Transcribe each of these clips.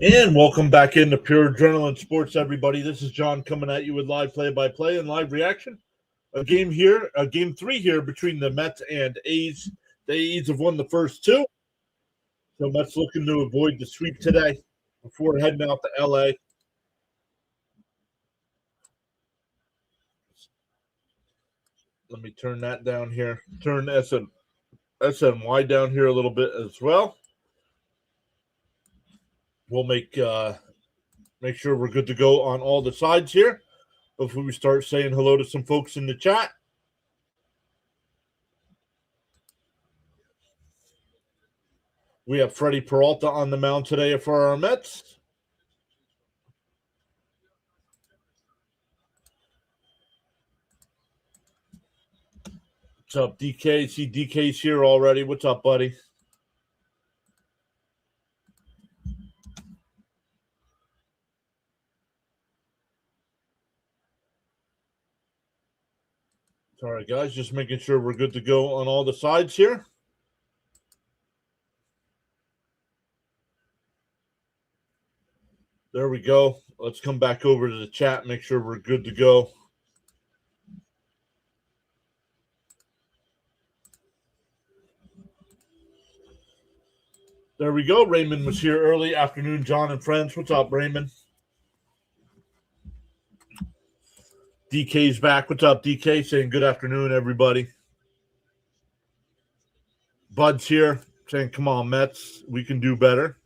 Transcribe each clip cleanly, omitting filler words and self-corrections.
And welcome back into Pure Adrenaline Sports, everybody. This is John coming at you with live play-by-play and live reaction. Game three here between the Mets and A's. The A's have won the first two, so Mets looking to avoid the sweep today before heading out to LA. Let me turn that down here. Turn SNY down here a little bit as well. We'll make sure we're good to go on all the sides here before we start saying hello to some folks in the chat. We have Freddie Peralta on the mound today for our Mets. What's up, DK? See DK's here already. What's up, buddy? All right, guys, just making sure we're good to go on all the sides here. There we go. Let's come back over to the chat, make sure we're good to go. There we go. Raymond was here early. Afternoon, John and friends. What's up, Raymond? DK's back. What's up, DK? Saying good afternoon, everybody. Bud's here saying, come on, Mets. We can do better.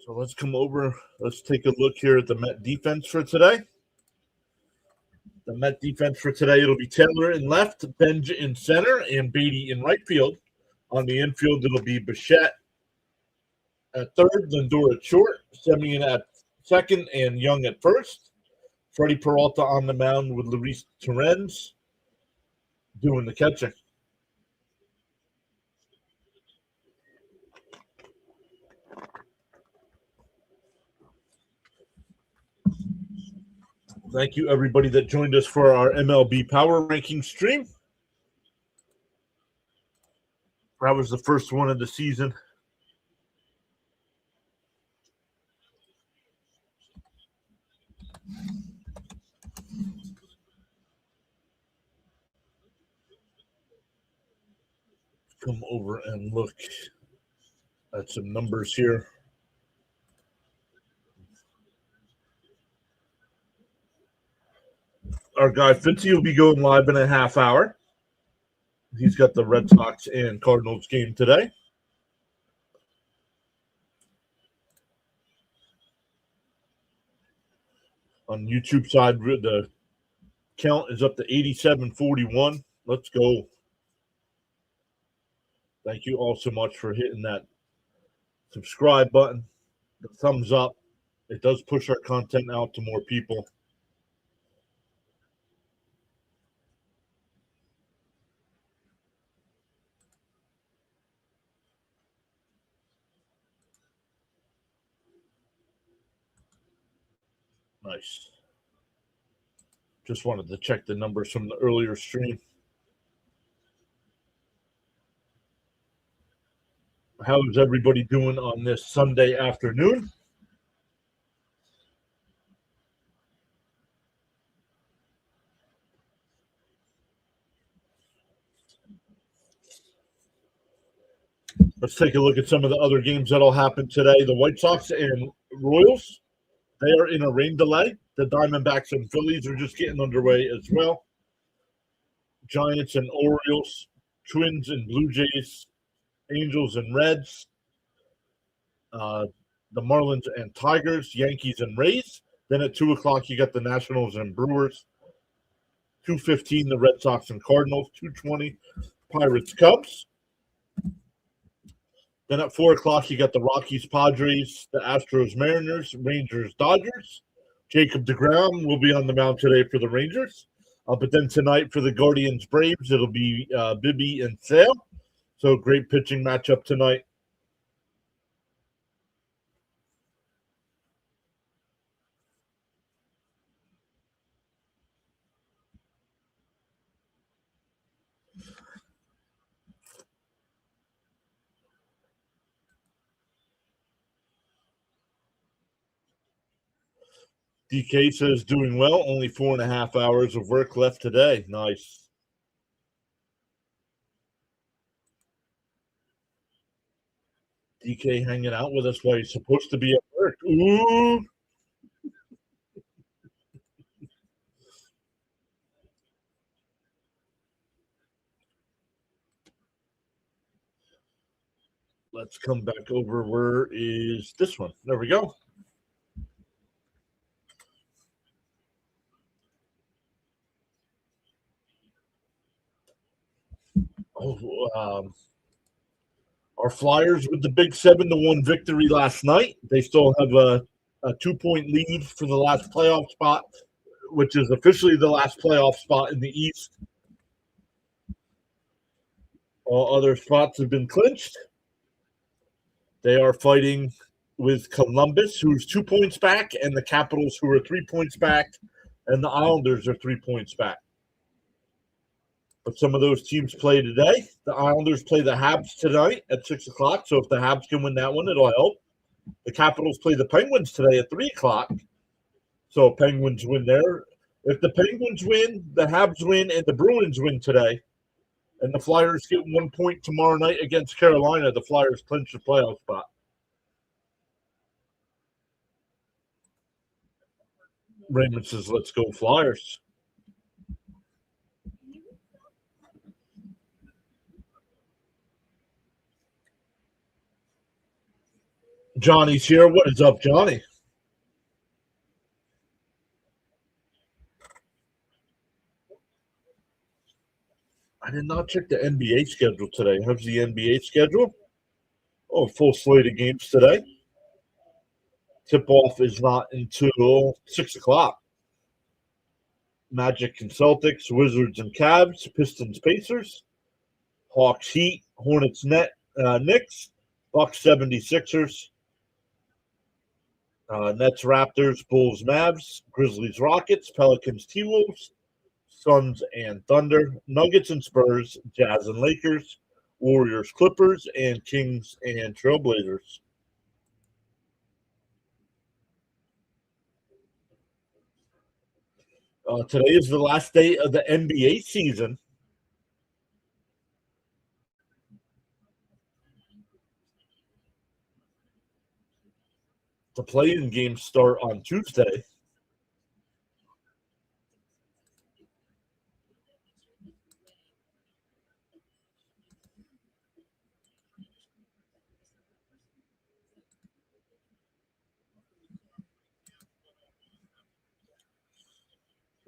So let's come over. Let's take a look here at the Met defense for today. The Met defense for today, it'll be Taylor in left, Benj in center, and Beatty in right field. On the infield, it'll be Bichette at third, Lindor at short, Semien at second, and Young at first. Freddie Peralta on the mound with Luis Torrens doing the catching. Thank you, everybody that joined us for our MLB Power Ranking stream. That was the first one of the season. Come over and look at some numbers here. Our guy Fitzy will be going live in a half hour. He's got the Red Sox and Cardinals game today. On YouTube side, the count is up to 8741. Let's go. Thank you all so much for hitting that subscribe button, the thumbs up. It does push our content out to more people. Nice. Just wanted to check the numbers from the earlier stream. How is everybody doing on this Sunday afternoon? Let's take a look at some of the other games that'll happen today. The White Sox and Royals, they are in a rain delay. The Diamondbacks and Phillies are just getting underway as well. Giants and Orioles, Twins and Blue Jays, Angels and Reds, the Marlins and Tigers, Yankees and Rays. Then at 2 o'clock, you got the Nationals and Brewers. 2:15, the Red Sox and Cardinals. 2:20, Pirates, Cubs. Then at 4 o'clock, you got the Rockies, Padres, the Astros, Mariners, Rangers, Dodgers. Jacob deGrom will be on the mound today for the Rangers. But then tonight for the Guardians, Braves, it'll be Bibby and Sale. So great pitching matchup tonight. DK says doing well. Only 4.5 hours of work left today. Nice. DK hanging out with us while he's supposed to be at work. Ooh. Let's come back over. Where is this one? There we go. Our Flyers with the big 7-1 victory last night. They still have a 2-point lead for the last playoff spot, which is officially the last playoff spot in the East. All other spots have been clinched. They are fighting with Columbus, who's 2 points back, and the Capitals, who are 3 points back, and the Islanders are 3 points back. But some of those teams play today. The Islanders play the Habs tonight at 6 o'clock. So if the Habs can win that one, it'll help. The Capitals play the Penguins today at 3 o'clock. So Penguins win there. If the Penguins win, the Habs win, and the Bruins win today, and the Flyers get 1 point tomorrow night against Carolina, the Flyers clinch the playoff spot. Raymond says, let's go Flyers. Johnny's here. What is up, Johnny? I did not check the NBA schedule today. How's the NBA schedule? Oh, full slate of games today. Tip-off is not until 6 o'clock. Magic and Celtics, Wizards and Cavs, Pistons, Pacers, Hawks, Heat, Hornets, Knicks, Bucks, 76ers, Nets, Raptors, Bulls, Mavs, Grizzlies, Rockets, Pelicans, T-Wolves, Suns and Thunder, Nuggets and Spurs, Jazz and Lakers, Warriors, Clippers, and Kings and Trailblazers. Today is the last day of the NBA season. The play-in games start on Tuesday.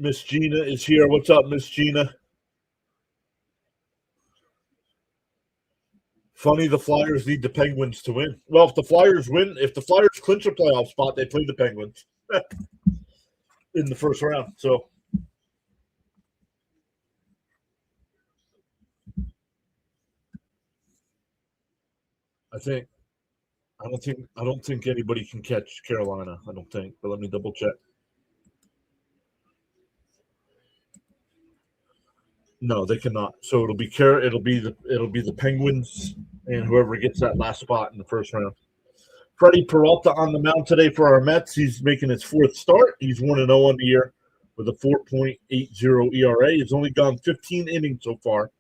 Miss Gina is here. What's up, Miss Gina? Funny, the Flyers need the Penguins to win. Well, if the Flyers clinch a playoff spot, they play the Penguins in the first round. So I don't think anybody can catch Carolina. I don't think, but let me double check. No, they cannot. So it'll be the Penguins and whoever gets that last spot in the first round. Freddie Peralta on the mound today for our Mets. He's making his fourth start. He's 1-0 on the year with a 4.80 ERA. He's only gone 15 innings so far,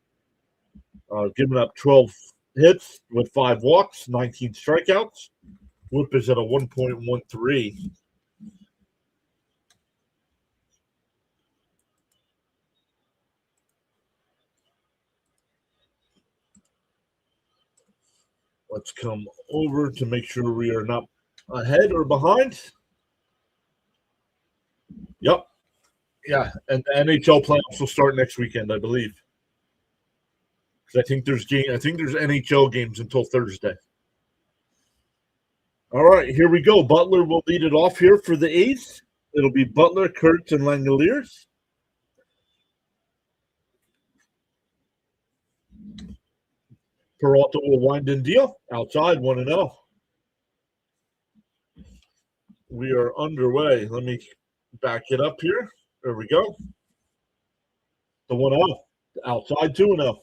giving up 12 hits with 5 walks, 19 strikeouts. Whip is at a 1.13. Let's come over to make sure we are not ahead or behind. Yep. Yeah, and the NHL playoffs will start next weekend, I believe. Because I think there's NHL games until Thursday. All right, here we go. Butler will lead it off here for the A's. It'll be Butler, Kurtz, and Langoliers. Peralta will wind and deal. Outside, 1-0. We are underway. Let me back it up here. There we go. The 1-0. Outside, 2-0.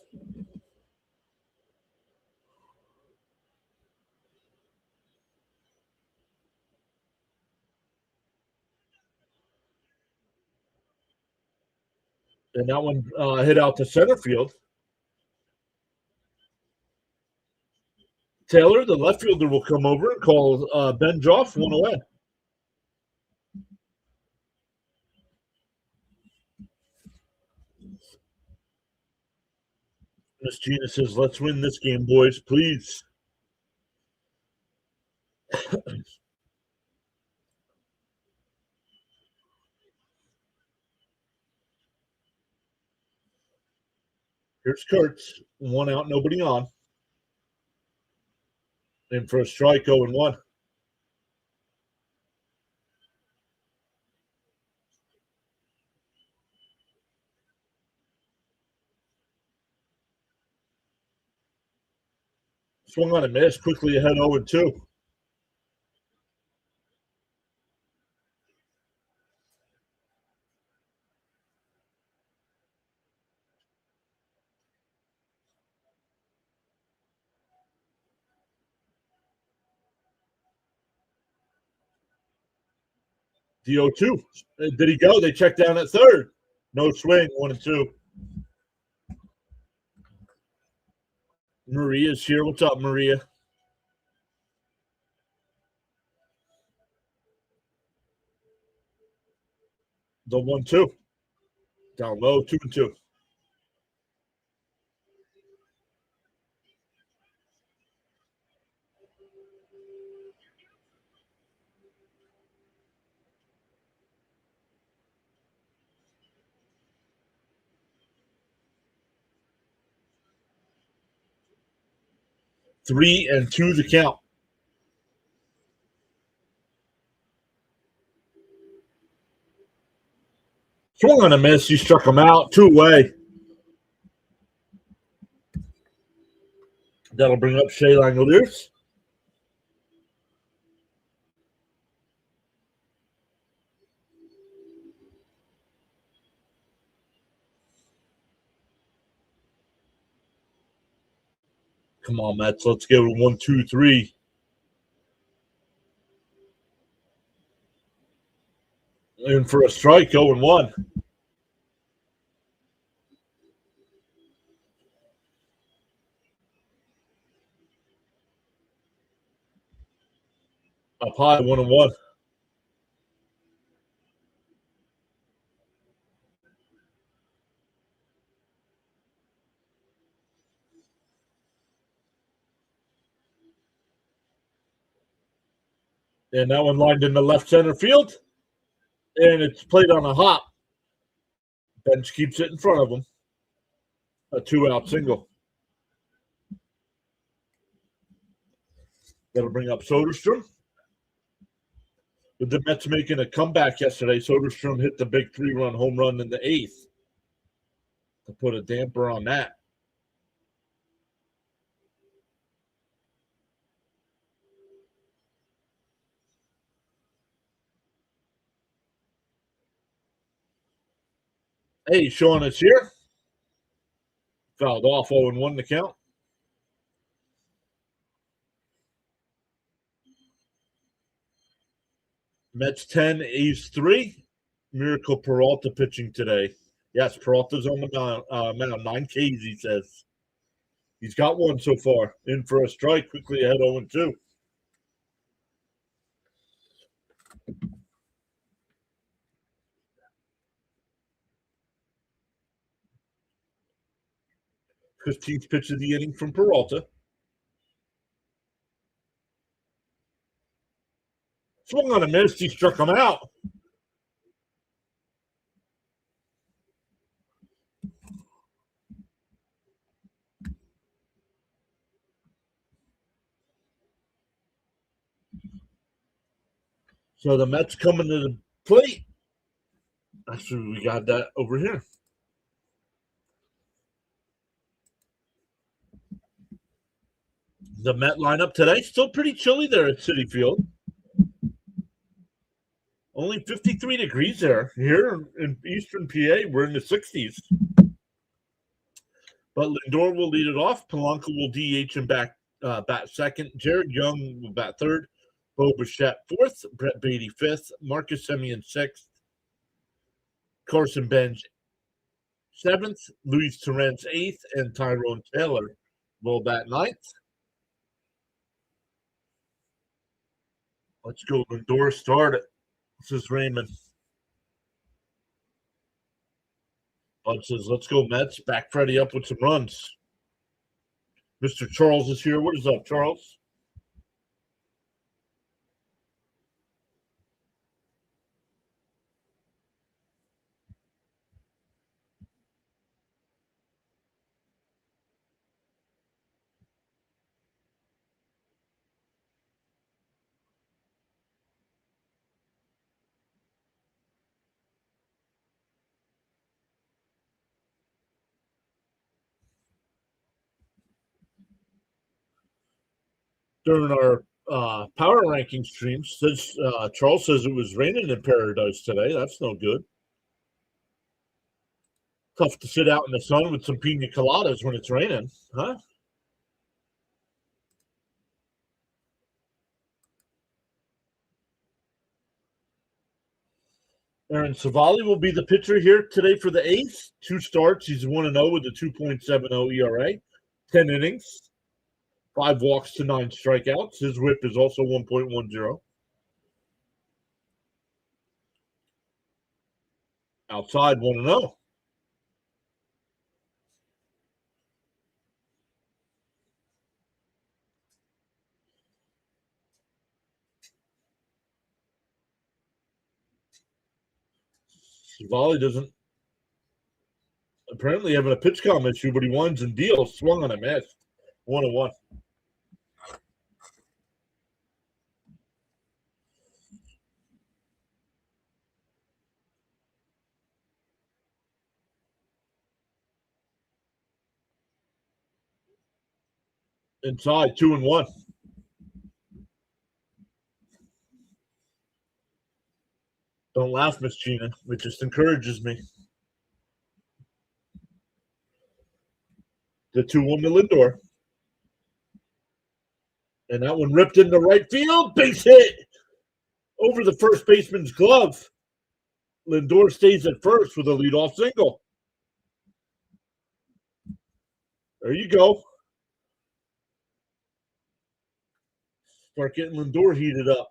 And that one hit out to center field. Taylor, the left fielder, will come over and call Ben Joff one away. Miss Gina says, let's win this game, boys, please. Here's Kurtz. 1 out, nobody on. In for a strike, 0-1. Swung on a miss, quickly ahead 0-2. The 0-2. Did he go? They checked down at third. No swing, 1-2. Maria's here. What's up, Maria? The 1-2. Down low, 2-2. Three and two the count. Swung on a miss. He struck him out. 2 away. That'll bring up Shea Langoliers. Come on, Mets. Let's go 1, 2, 3. In for a strike, 0-1. Up high, 1-1. And that one lined in the left center field. And it's played on a hop. Bench keeps it in front of him. A 2-out single. That'll bring up Soderstrom. With the Mets making a comeback yesterday, Soderstrom hit the big 3-run home run in the 8th to put a damper on that. Hey, Sean is here. Fouled off, 0-1 the count. Mets 10, A's 3. Miracle Peralta pitching today. Yes, Peralta's on the mound. 9 Ks, he says. He's got one so far. In for a strike, quickly ahead 0-2. Fifteenth pitch of the inning from Peralta. Swung on a miss. He struck him out. So the Mets coming to the plate. Actually, we got that over here. The Met lineup today, still pretty chilly there at Citi Field. Only 53 degrees there. Here in Eastern PA, we're in the 60s. But Lindor will lead it off. Polanco will DH and bat second. Jared Young will bat third. Bo Bichette fourth. Brett Beatty fifth. Marcus Semien sixth. Carson Bench 7th, Luis Torrens 8th, and Tyrone Taylor will bat 9th. Let's go. Lindor start it. This is Raymond. Bud says, let's go Mets. Back Freddie up with some runs. Mr. Charles is here. What is up, Charles? During our power ranking streams, Charles says it was raining in Paradise today. That's no good. Tough to sit out in the sun with some pina coladas when it's raining, huh? Aaron Savali will be the pitcher here today for the A's. 2 starts. He's 1-0 with a 2.70 ERA, 10 innings, 5 walks to 9 strikeouts. His whip is also 1.10. Outside, 1-0. Savali doesn't apparently having a pitch count issue, but he winds and deals. Swung on a miss. 1-1. Inside, 2-1. Don't laugh, Miss Gina. It just encourages me. The 2-1 to Lindor. And that one ripped into right field. Base hit over the first baseman's glove. Lindor stays at first with a leadoff single. There you go. Start getting Lindor heated up.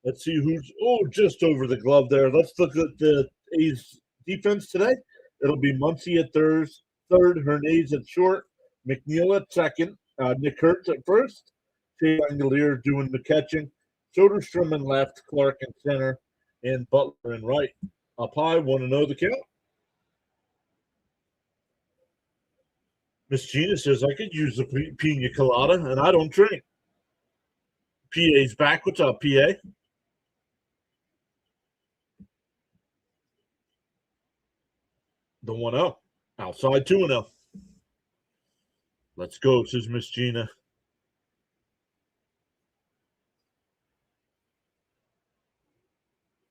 Let's see who's just over the glove there. Let's look at the A's defense today. It'll be Muncy at third, Hernandez at short, McNeil at second, Nick Kurtz at first, Shea Langelier doing the catching, Soderstrom in left, Clark in center, and Butler in right. Up high, 1-0 the count. Miss Gina says I could use the pina colada, and I don't drink. PA's back. What's up, PA? The 1-0. Outside 2-0. Let's go, says Miss Gina.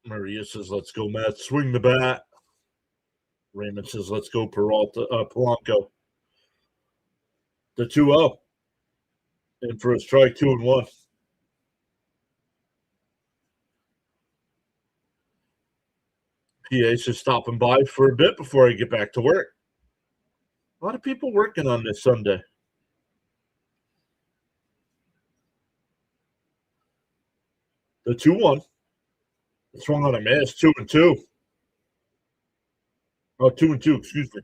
Maria says, let's go, Matt. Swing the bat. Raymond says, let's go, Polanco. The 2-0. In for a strike, 2-1. PA says, stopping by for a bit before I get back to work. A lot of people working on this Sunday. The 2-1. Swung on a miss, 2-2. Oh, 2-2, excuse me.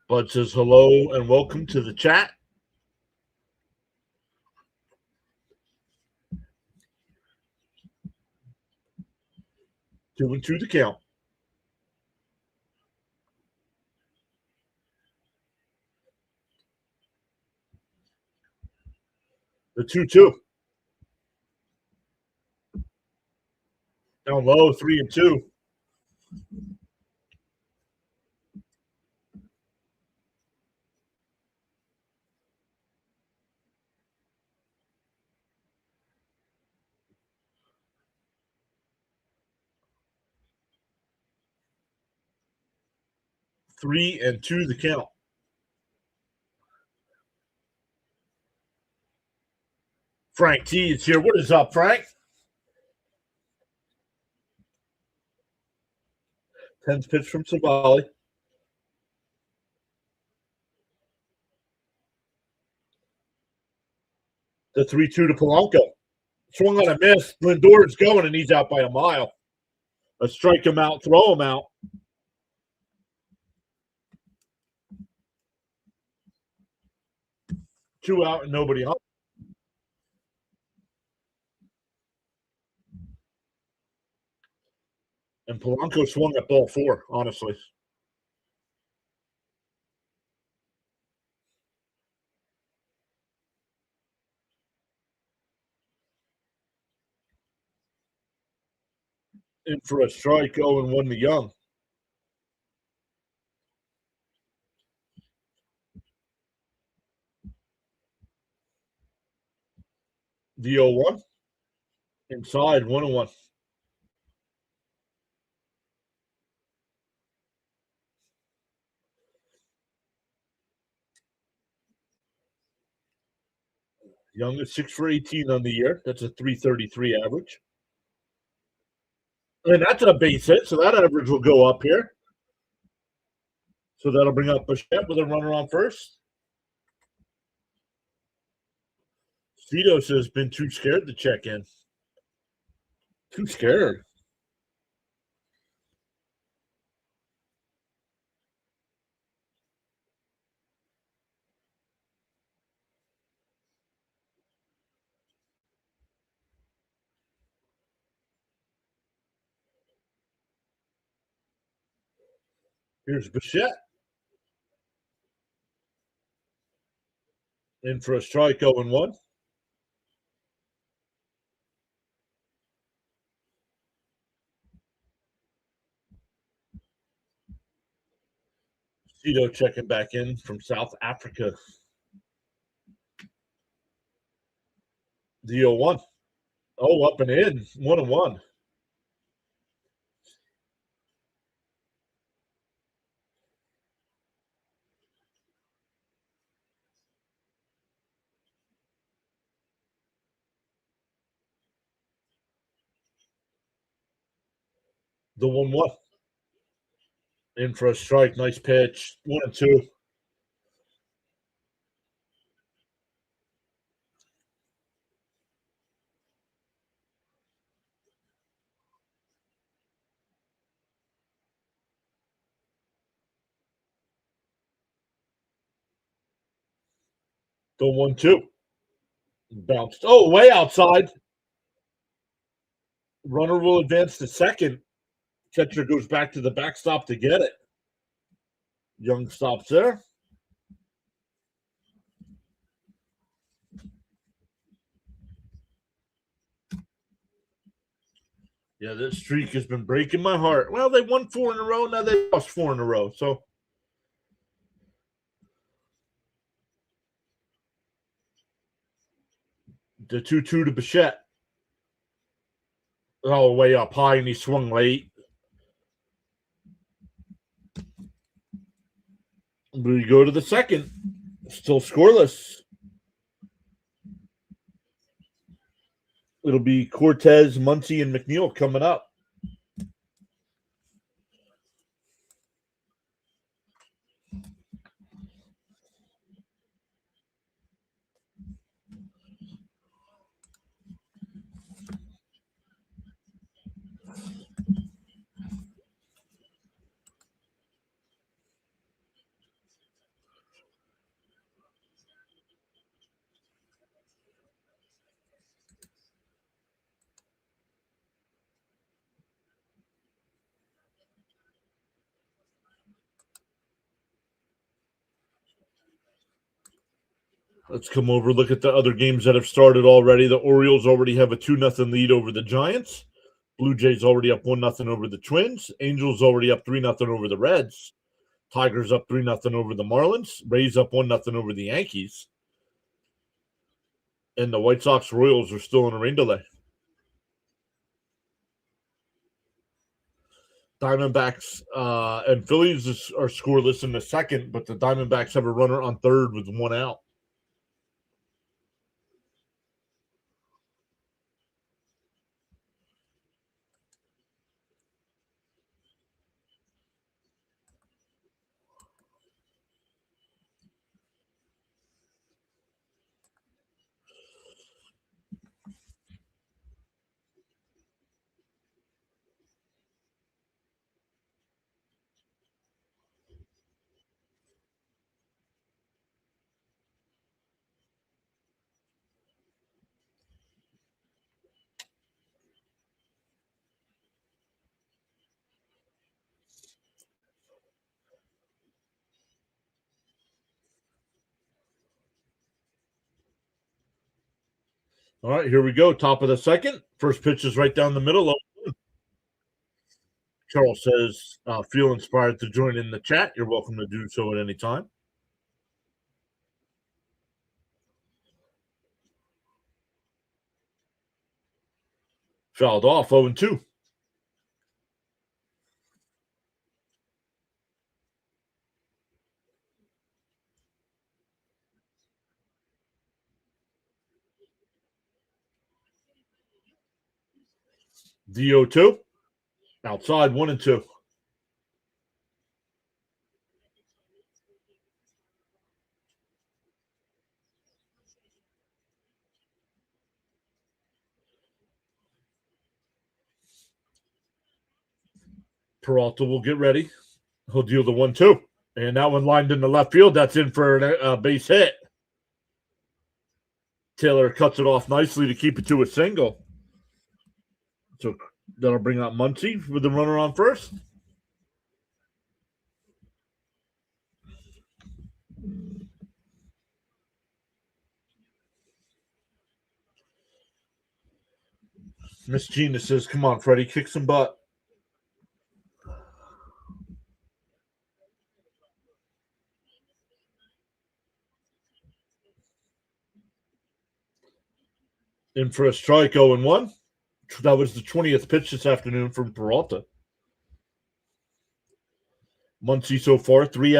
Bud says hello and welcome to the chat. Two and two to count. The 2-2. Down low, 3-2. Three and two the count. Frank T is here. What is up, Frank? 10th pitch from Savali. The 3-2 to Polanco. Swung on a miss. Lindor's going, and he's out by a mile. A strike him out, throw him out. Two out and nobody home. And Polanco swung at ball 4, honestly. In for a strike, 0-1 to Young. The 0-1. Inside, 1-1. Young is 6 for 18 on the year. That's a 333 average. And that's a base hit, so that average will go up here. So that'll bring up Bichette with a runner on first. Cedos has been too scared to check in. Too scared. Here's Bichette. In for a strike, 0-1. Cedo checking back in from South Africa. The 0-1. Oh, up and in. 1-1. The 1-1. In for a strike. Nice pitch. 1-2. The 1-2. Bounced. Oh, way outside. Runner will advance to second. Catcher goes back to the backstop to get it. Young stops there. Yeah, this streak has been breaking my heart. Well, they won 4 in a row. Now they lost 4 in a row. So the 2-2 to Bichette. Oh, way up high, and he swung late. We go to the second. Still scoreless. It'll be Cortez, Muncy, and McNeil coming up. Let's come over, look at the other games that have started already. The Orioles already have a 2-0 lead over the Giants. Blue Jays already up 1-0 over the Twins. Angels already up 3-0 over the Reds. Tigers up 3-0 over the Marlins. Rays up 1-0 over the Yankees. And the White Sox Royals are still in a rain delay. Diamondbacks and Phillies are scoreless in the second, but the Diamondbacks have a runner on third with 1 out. All right, here we go. Top of the second. First pitch is right down the middle. Charles says, feel inspired to join in the chat. You're welcome to do so at any time. Fouled off, 0-2. The 0-2. Outside, 1-2. Peralta will get ready. He'll deal the 1-2. And that one lined in the left field. That's in for a base hit. Taylor cuts it off nicely to keep it to a single. So that'll bring out Muncie with the runner on first. Miss Gina says, come on, Freddie, kick some butt. In for a strike, 0-1. That was the 20th pitch this afternoon from Peralta. Muncie so far, 3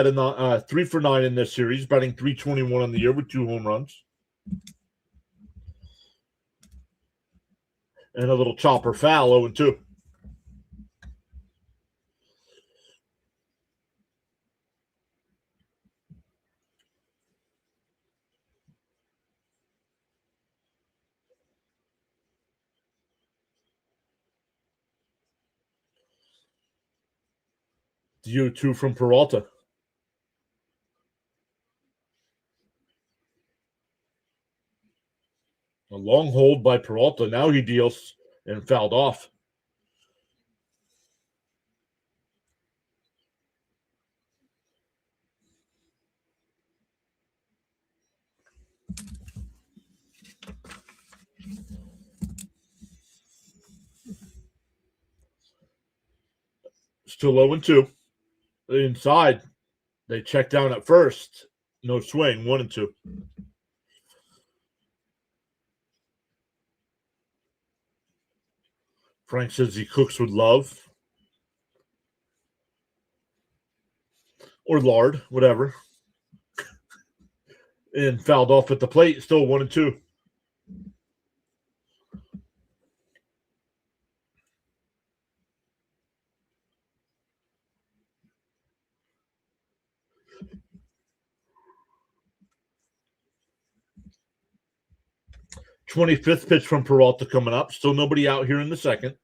for 9 in this series, batting .321 on the year with 2 home runs. And a little chopper foul, 0-2. The 0-2 from Peralta. A long hold by Peralta. Now he deals and fouled off. Still 0-2. Inside, they check down at first. No swing, 1-2. Frank says he cooks with love. Or lard, whatever. And fouled off at the plate. Still 1-2. '25th pitch from Peralta coming up. Still nobody out here in the second.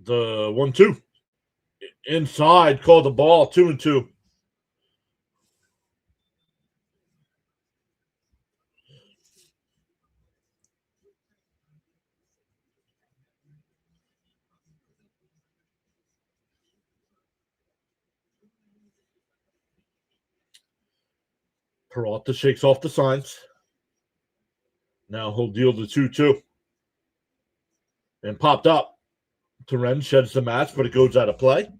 The 1-2. Inside, called the ball, 2-2. Peralta shakes off the signs. Now he'll deal the 2-2. And popped up. Terren sheds the match, but it goes out of play.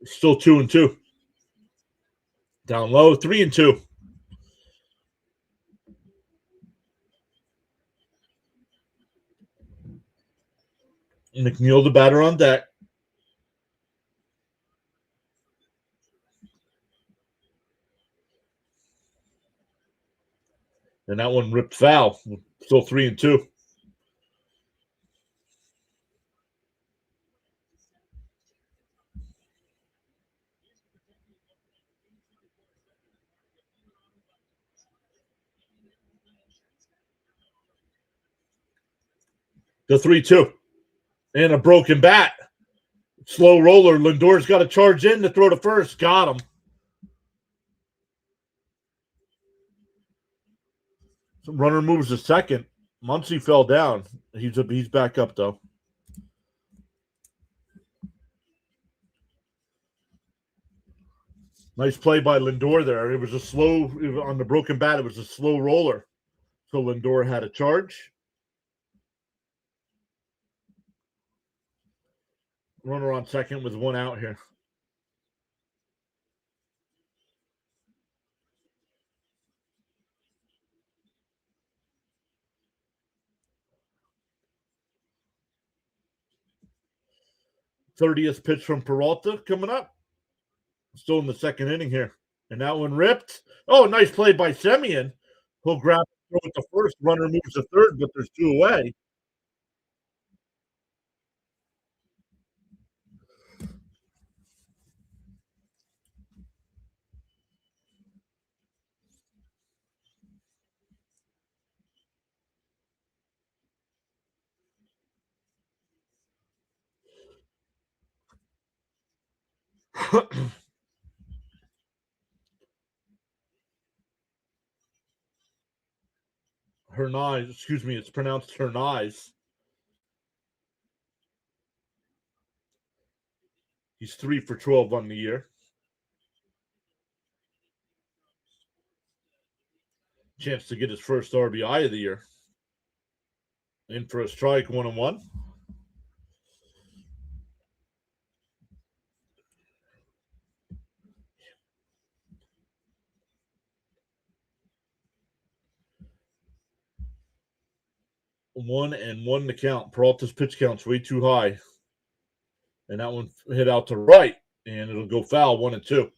Still 2-2. Down low, 3-2. McNeil, the batter on deck. And that one ripped foul. Still 3-2. The 3-2. And a broken bat. Slow roller. Lindor's got to charge in to throw to first. Got him. Some runner moves to second. Muncy fell down. He's back up, though. Nice play by Lindor there. It was on the broken bat, it was a slow roller. So Lindor had a charge. Runner on second with one out here. '30th pitch from Peralta coming up. Still in the second inning here. And that one ripped. Oh, nice play by Semien. He'll grab throw it to first. Runner moves to third, but there's two away. Hernais, excuse me, it's pronounced Hernais. He's 3 for 12 on the year. Chance to get his first RBI of the year. In for a strike, 1-1. One and one to count. Peralta's pitch count's way too high. And that one hit out to right, and it'll go foul, 1-2.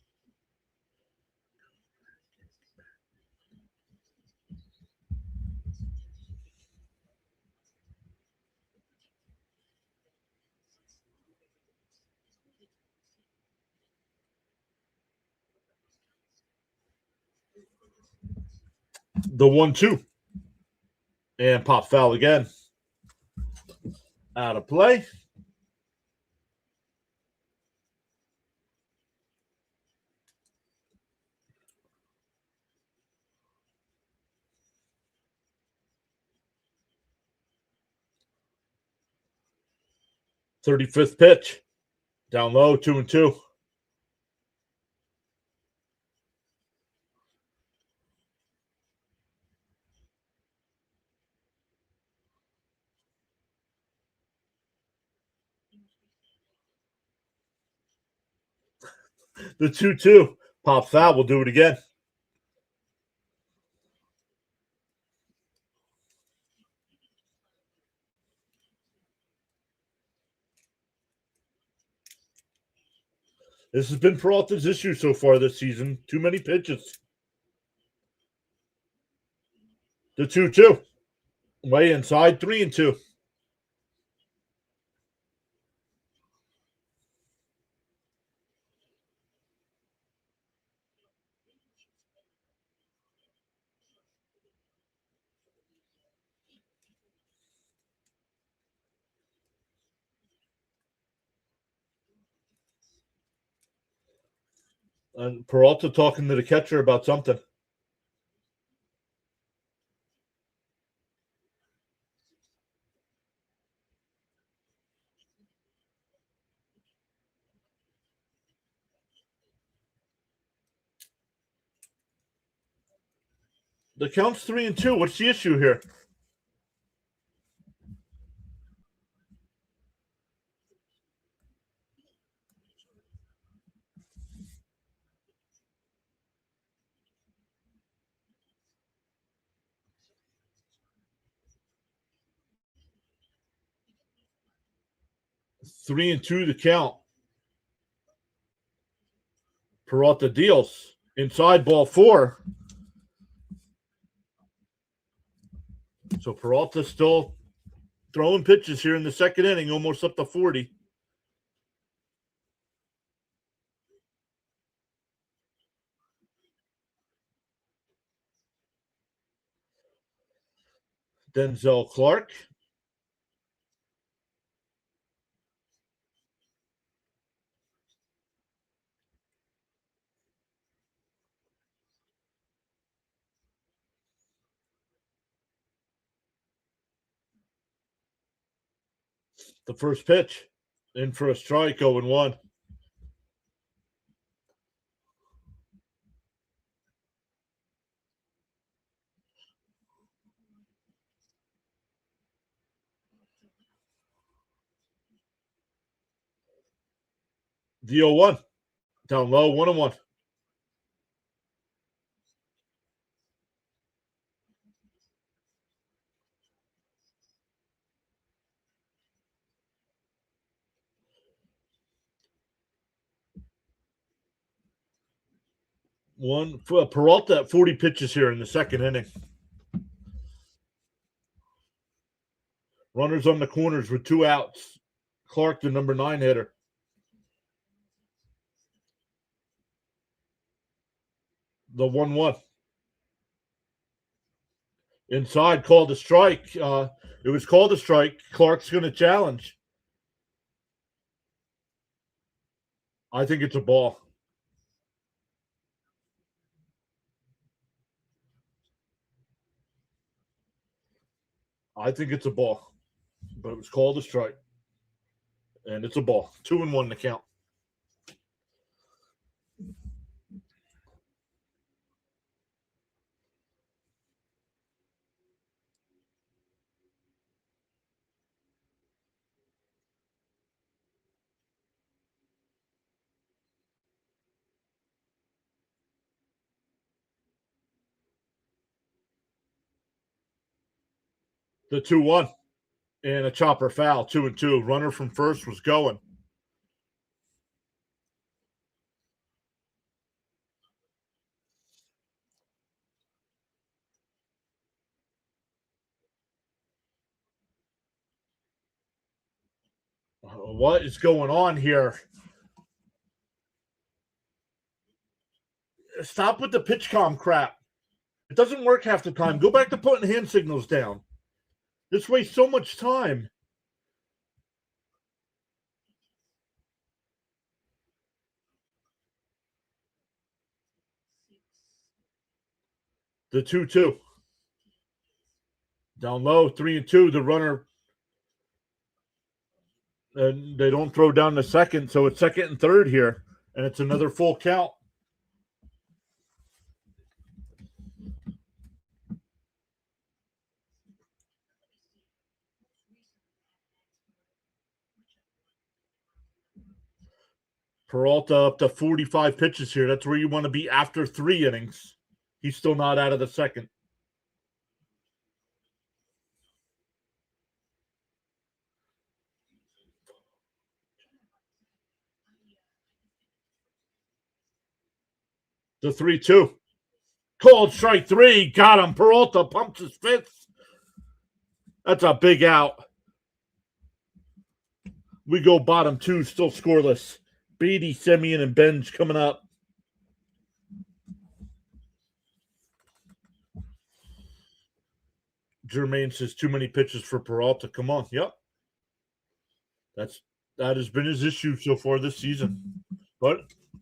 The 1-2. And pop foul again. Out of play. '35th pitch. Down low, 2-2. The 2-2. Pop foul. We'll do it again. This has been Peralta's issue so far this season. Too many pitches. The 2-2. Way inside, 3-2. And Peralta talking to the catcher about something. The count's 3-2. What's the issue here? Three and two to count. Peralta deals. Inside, ball 4. So Peralta still throwing pitches here in the second inning, almost up to 40. Denzel Clark. The first pitch. In for a strike, 0-1. The 0-1. Down low, 1-1. One for Peralta at 40 pitches here in the second inning. Runners on the corners with 2 outs. Clark, the number 9 hitter. The 1-1. Inside, called a strike. It was called a strike. Clark's going to challenge. I think it's a ball. I think it's a ball. But it was called a strike. And it's a ball. 2-1 to count. The 2-1. And a chopper foul. 2-2. Runner from first was going. What is going on here? Stop with the pitch com crap. It doesn't work half the time. Go back to putting hand signals down. This wastes so much time. The 2-2. Down low, 3-2. The runner, and they don't throw down the second, so it's second and third here, and it's another full count. Peralta up to 45 pitches here. That's where you want to be after 3 innings. He's still not out of the second. The 3-2. Called strike 3. Got him. Peralta pumps his fifth. That's a big out. We go bottom 2, still scoreless. Beatty, Semien, and Benj coming up. Jermaine says too many pitches for Peralta. Come on. Yep. That has been his issue so far this season. But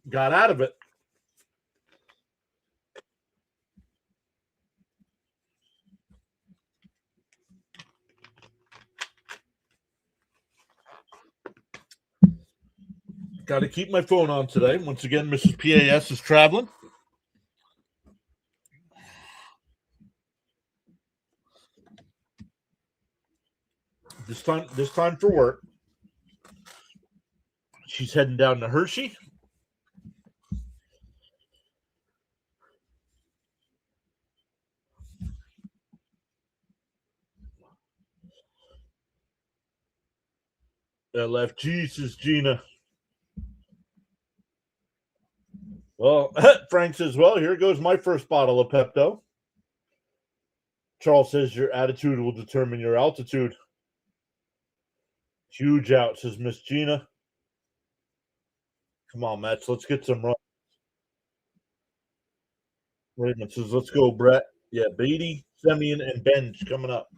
got out of it. Got to keep my phone on today. Once again, Mrs. PAS is traveling. This time for work. She's heading down to Hershey. Left Jesus, Gina. Well, Frank says, well, here goes my first bottle of Pepto. Charles says your attitude will determine your altitude. Huge out, says Miss Gina. Come on, Mets. Let's get some runs. Raymond says, let's go, Brett. Yeah, Beatty, Semien, and Benj coming up.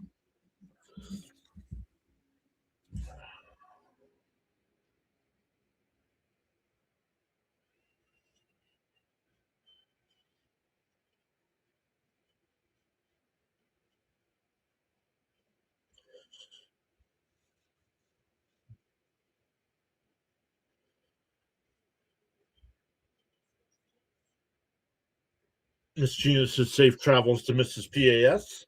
Miss Gina says safe travels to Mrs. PAS.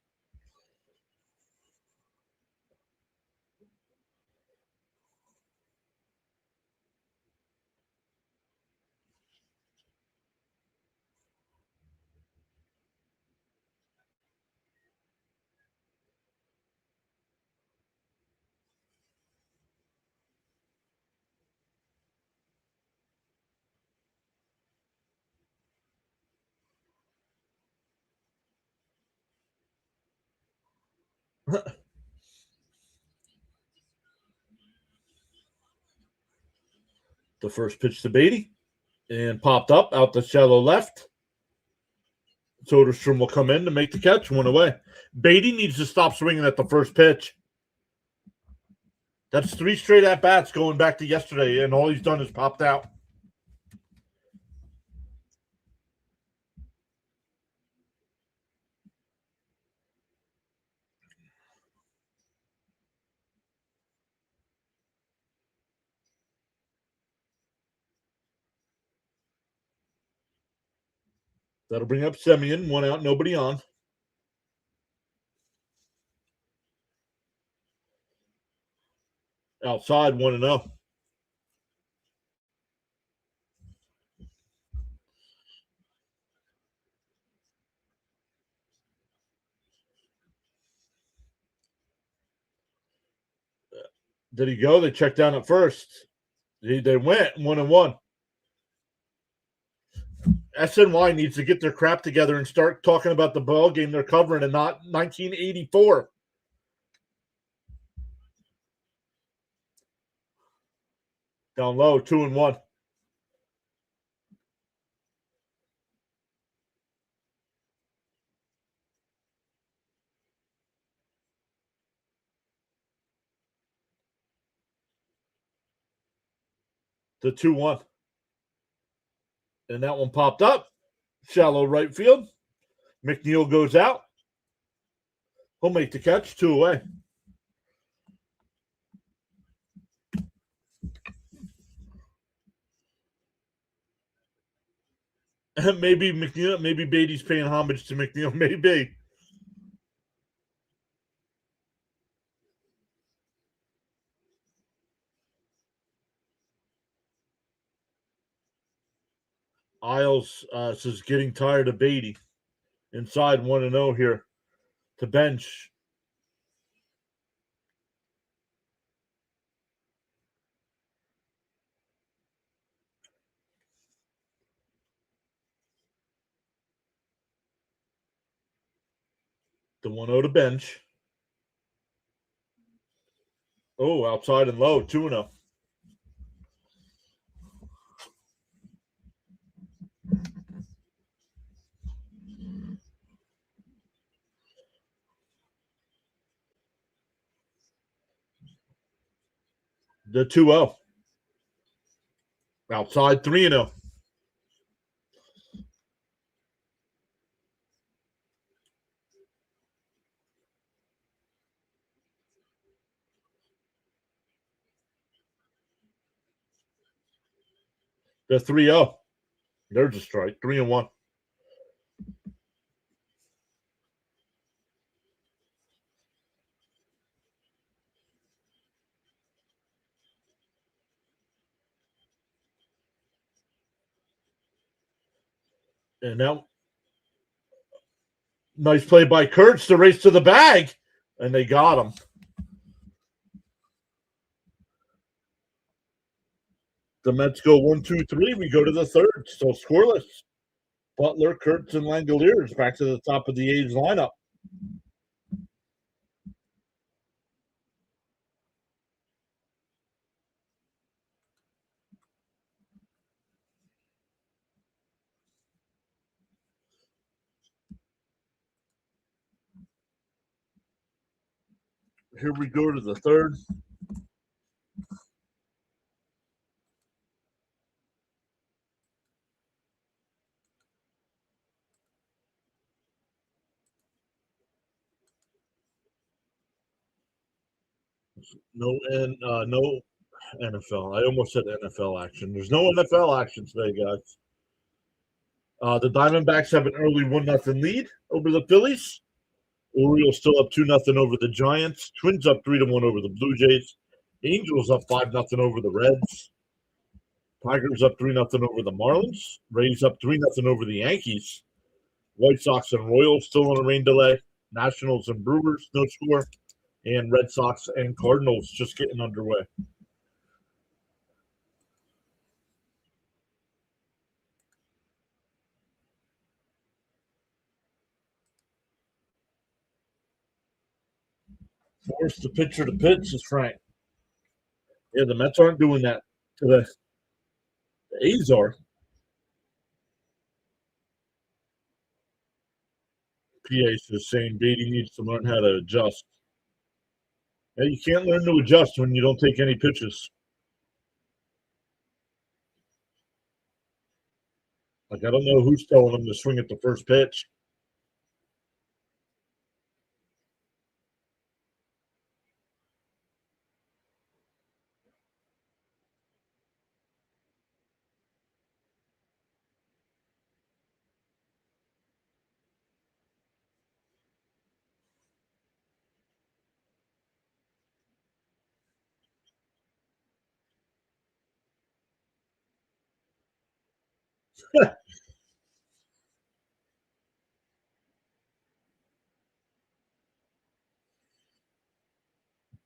The first pitch to Beatty and popped up out the shallow left. Soderstrom will come in to make the catch, one away. Beatty needs to stop swinging at the first pitch. That's 3 straight at bats going back to yesterday, and all he's done is popped out. That'll bring up Semyon, 1 out, nobody on. Outside, 1-0. Did he go? They checked down at first. They went 1-1. SNY needs to get their crap together and start talking about the ball game they're covering and not 1984. Down low, 2-1. The 2-1. And that one popped up. Shallow right field. McNeil goes out. He'll make the catch, 2 away. Maybe McNeil, maybe Beatty's paying homage to McNeil. Maybe. Isles says getting tired of Beatty. Inside 1-0 here to bench. The 1-0 to bench. Oh, outside and low, 2-0. The 2-0. Outside 3-0. The 3-0. There's a strike. 3-1. And now, nice play by Kurtz to race to the bag. And they got him. The Mets go 1-2-3. We go to the third. Still scoreless. Butler, Kurtz, and Langoliers back to the top of the A's lineup. Here we go to the third. No NFL. I almost said NFL action. There's no NFL action today, guys. The Diamondbacks have an early 1-0 lead over the Phillies. Orioles still up 2-0 over the Giants. Twins up 3-1 over the Blue Jays. Angels up 5-0 over the Reds. Tigers up 3-0 over the Marlins. Rays up 3-0 over the Yankees. White Sox and Royals still on a rain delay. Nationals and Brewers, no score. And Red Sox and Cardinals just getting underway. Force the pitcher to pitch is Frank. Yeah, the Mets aren't doing that today. The A's are. PA is saying Beatty needs to learn how to adjust. Yeah, you can't learn to adjust when you don't take any pitches. Like, I don't know who's telling him to swing at the first pitch.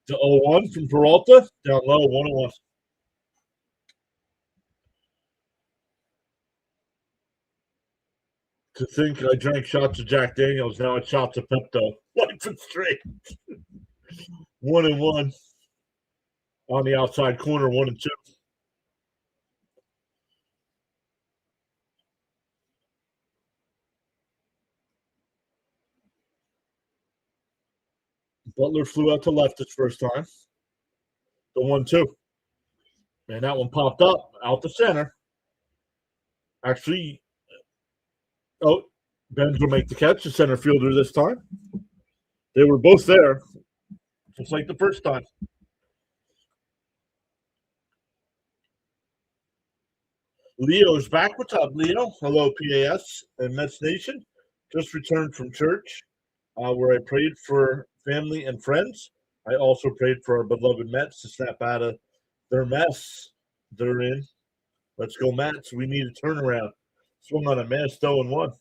The 0-1 from Peralta, down low, 1-1. To think I drank shots of Jack Daniels, now it's shots of Pepto. Life and straight. 1-1 on the outside corner, 1-2. Butler flew out to left his first time. The 1-2. And that one popped up out the center. Actually, Benz will make the catch, the center fielder this time. They were both there, just like the first time. Leo's back. What's up, Leo? Hello, PAS and Mets Nation. Just returned from church where I prayed for family and friends. I also prayed for our beloved Mets to snap out of their mess they're in. Let's go, Mets. We need a turnaround. Swung on a missed 0-1.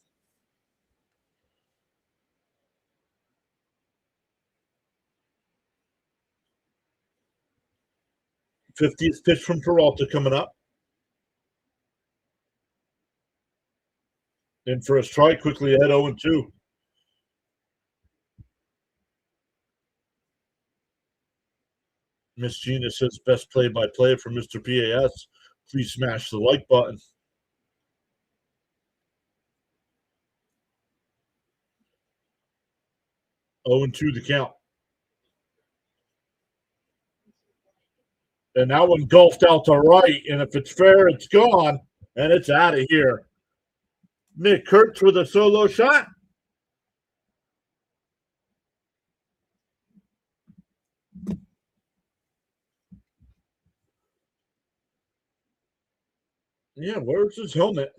50th pitch from Peralta coming up. In for a strike, quickly ahead 0-2. Miss Gina says best play-by-play for Mr. PAS. Please smash the like button. 0-2 the count. And that one golfed out to right. And if it's fair, it's gone. And it's out of here. Nick Kurtz with a solo shot. Yeah, where's his helmet?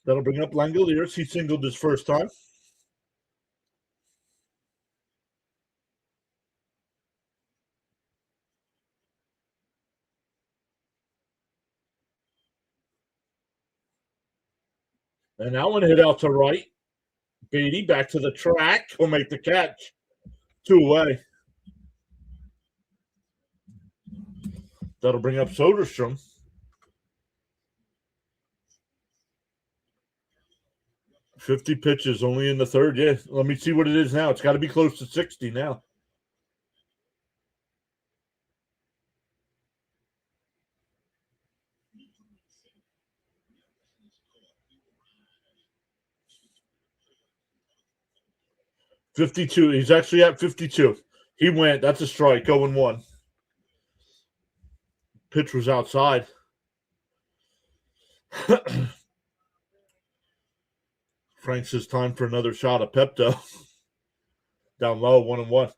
That'll bring up Langoliers. He singled his first time. And that one hit out to right. Beatty back to the track. He'll make the catch. 2 away. That'll bring up Soderstrom. $50 pitches, only in the third. Yeah, let me see what it is now. It's got to be close to 60 now. $52. He's actually at 52. He went. That's a strike. 0-1. Pitch was outside. Frank says time for another shot of Pepto. Down low, 1-1.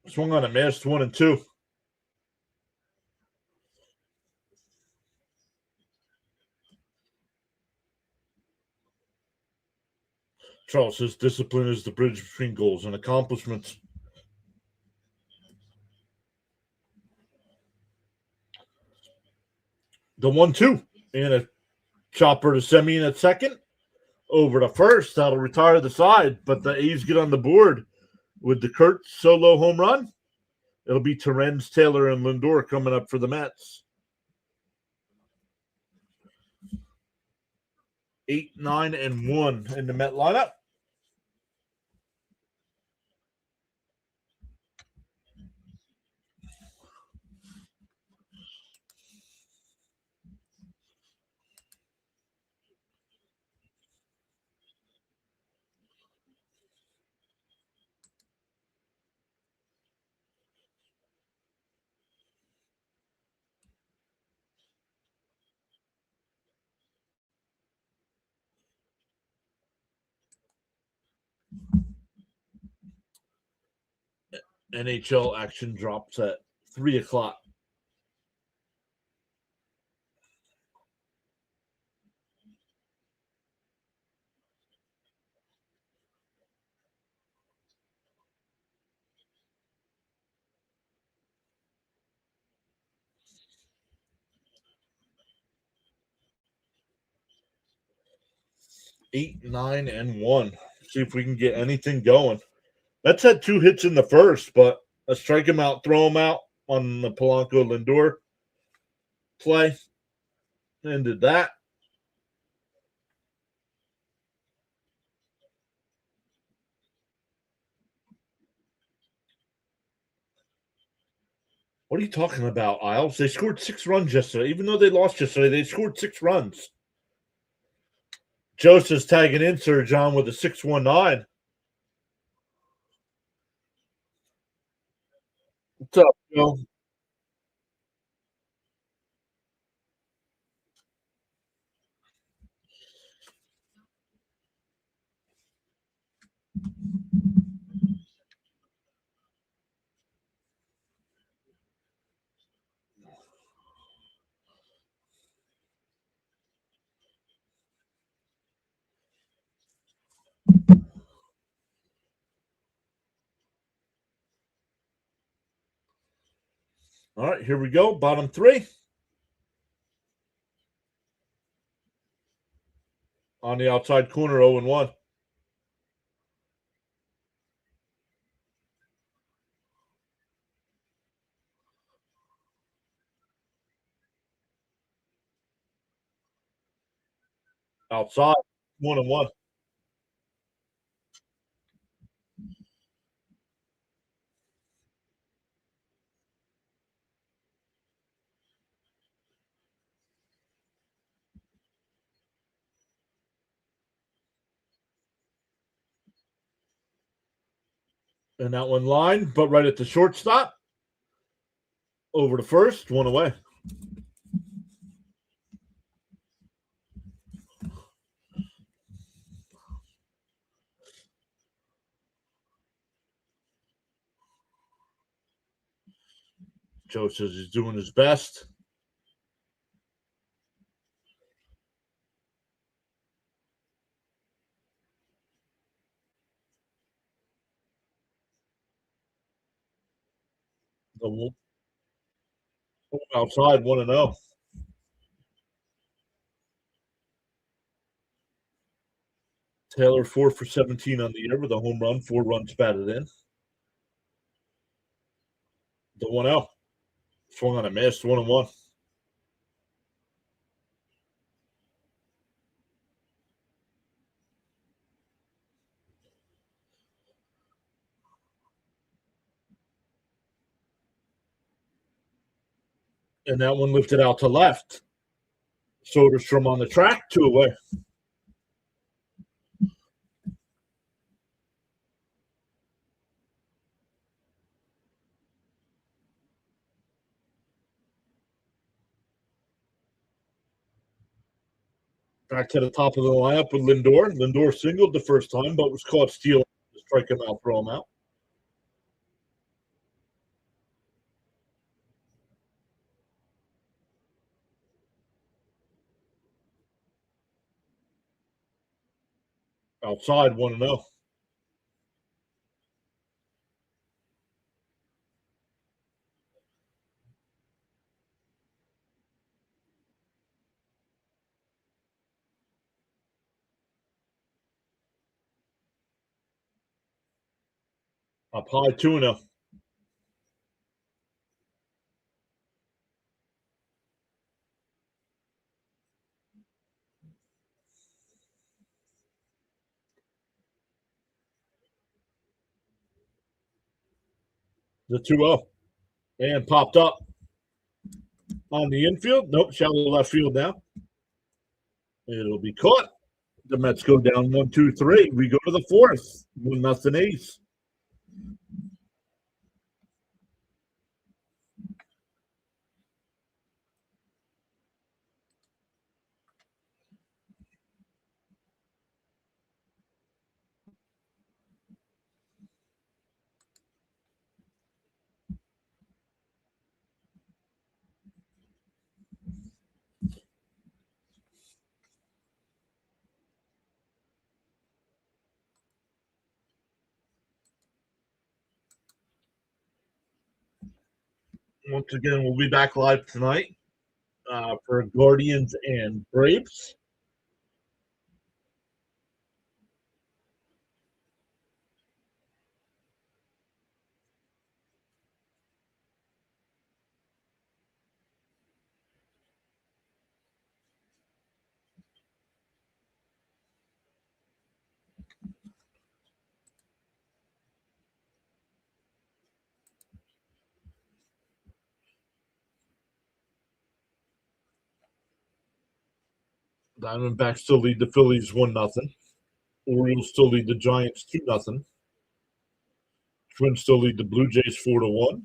Swung on a miss, 1-2. Charles says discipline is the bridge between goals and accomplishments. The 1-2 and a chopper to Semien at second. Over to first. That'll retire the side, but the A's get on the board with the Kurt solo home run. It'll be Terrence, Taylor, and Lindor coming up for the Mets. 8, 9, and 1 in the Met lineup. NHL action drops at 3 o'clock. Eight, 9, and 1. See if we can get anything going. Mets had 2 hits in the first, but a strike him out, throw him out on the Polanco Lindor play. Ended that. What are you talking about, Isles? They scored 6 runs yesterday. Even though they lost yesterday, they scored 6 runs. Joseph's tagging in Sir John with a 619. What's up, Joe? All right, here we go. Bottom 3. On the outside corner, 0-1. Outside, 1-1. And that one line, but right at the shortstop. Over to first, 1 away. Joe says he's doing his best. The outside, 1-0. Taylor 4 for 17 on the year with a home run, 4 runs batted in. The 1-0. Swung on a miss, 1-1. And that one lifted out to left. Soderstrom on the track, 2 away. Back to the top of the lineup with Lindor. Lindor singled the first time, but was caught stealing. Strike him out, throw him out. Outside, 1-0. Up high, 2-0. The 2-0. And popped up on the infield. Nope, shallow left field now. It'll be caught. The Mets go down 1-2-3. We go to the fourth. 1-0 A's. Once again, we'll be back live tonight for Guardians and Braves. Diamondbacks still lead the Phillies 1-0. Orioles still lead the Giants 2-0. Twins still lead the Blue Jays 4-1.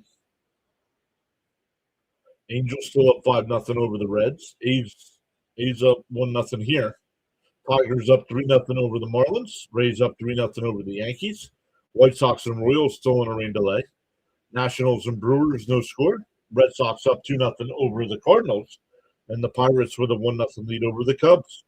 Angels still up 5-0 over the Reds. A's up 1-0 here. Tigers up 3-0 over the Marlins. Rays up 3-0 over the Yankees. White Sox and Royals still in a rain delay. Nationals and Brewers no score. Red Sox up 2-0 over the Cardinals. And the Pirates with a 1-0 lead over the Cubs.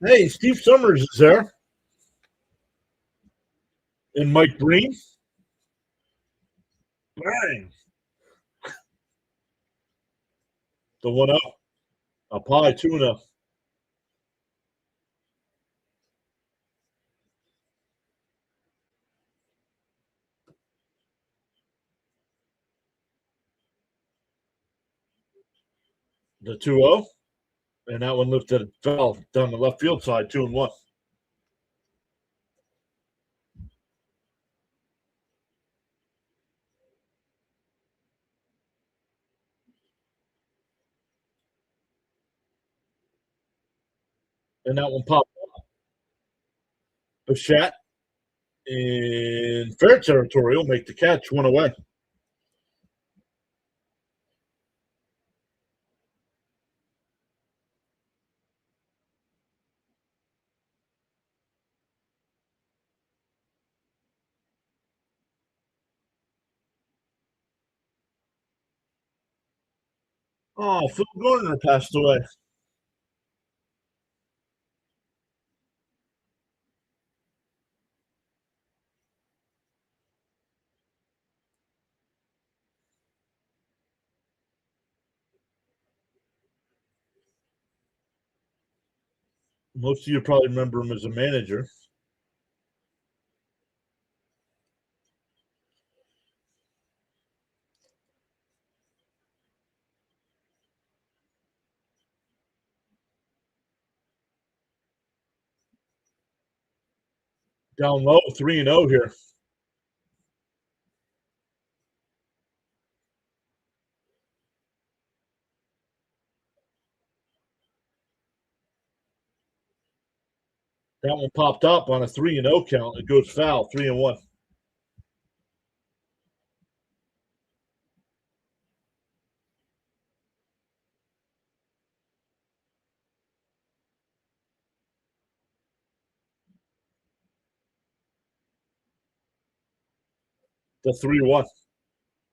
Hey, Steve Summers is there. And Mike Breen. Bang. The 1-0. Up high, 2-0. The 2-0. And that one lifted fell down the left field side, 2-1. And that one popped up. Bichette in fair territory will make the catch, 1 away. Oh, Phil Garner passed away. Most of you probably remember him as a manager. Down low, 3-0 here. That one popped up on a 3-0 count. It goes foul, 3-1. The 3-1.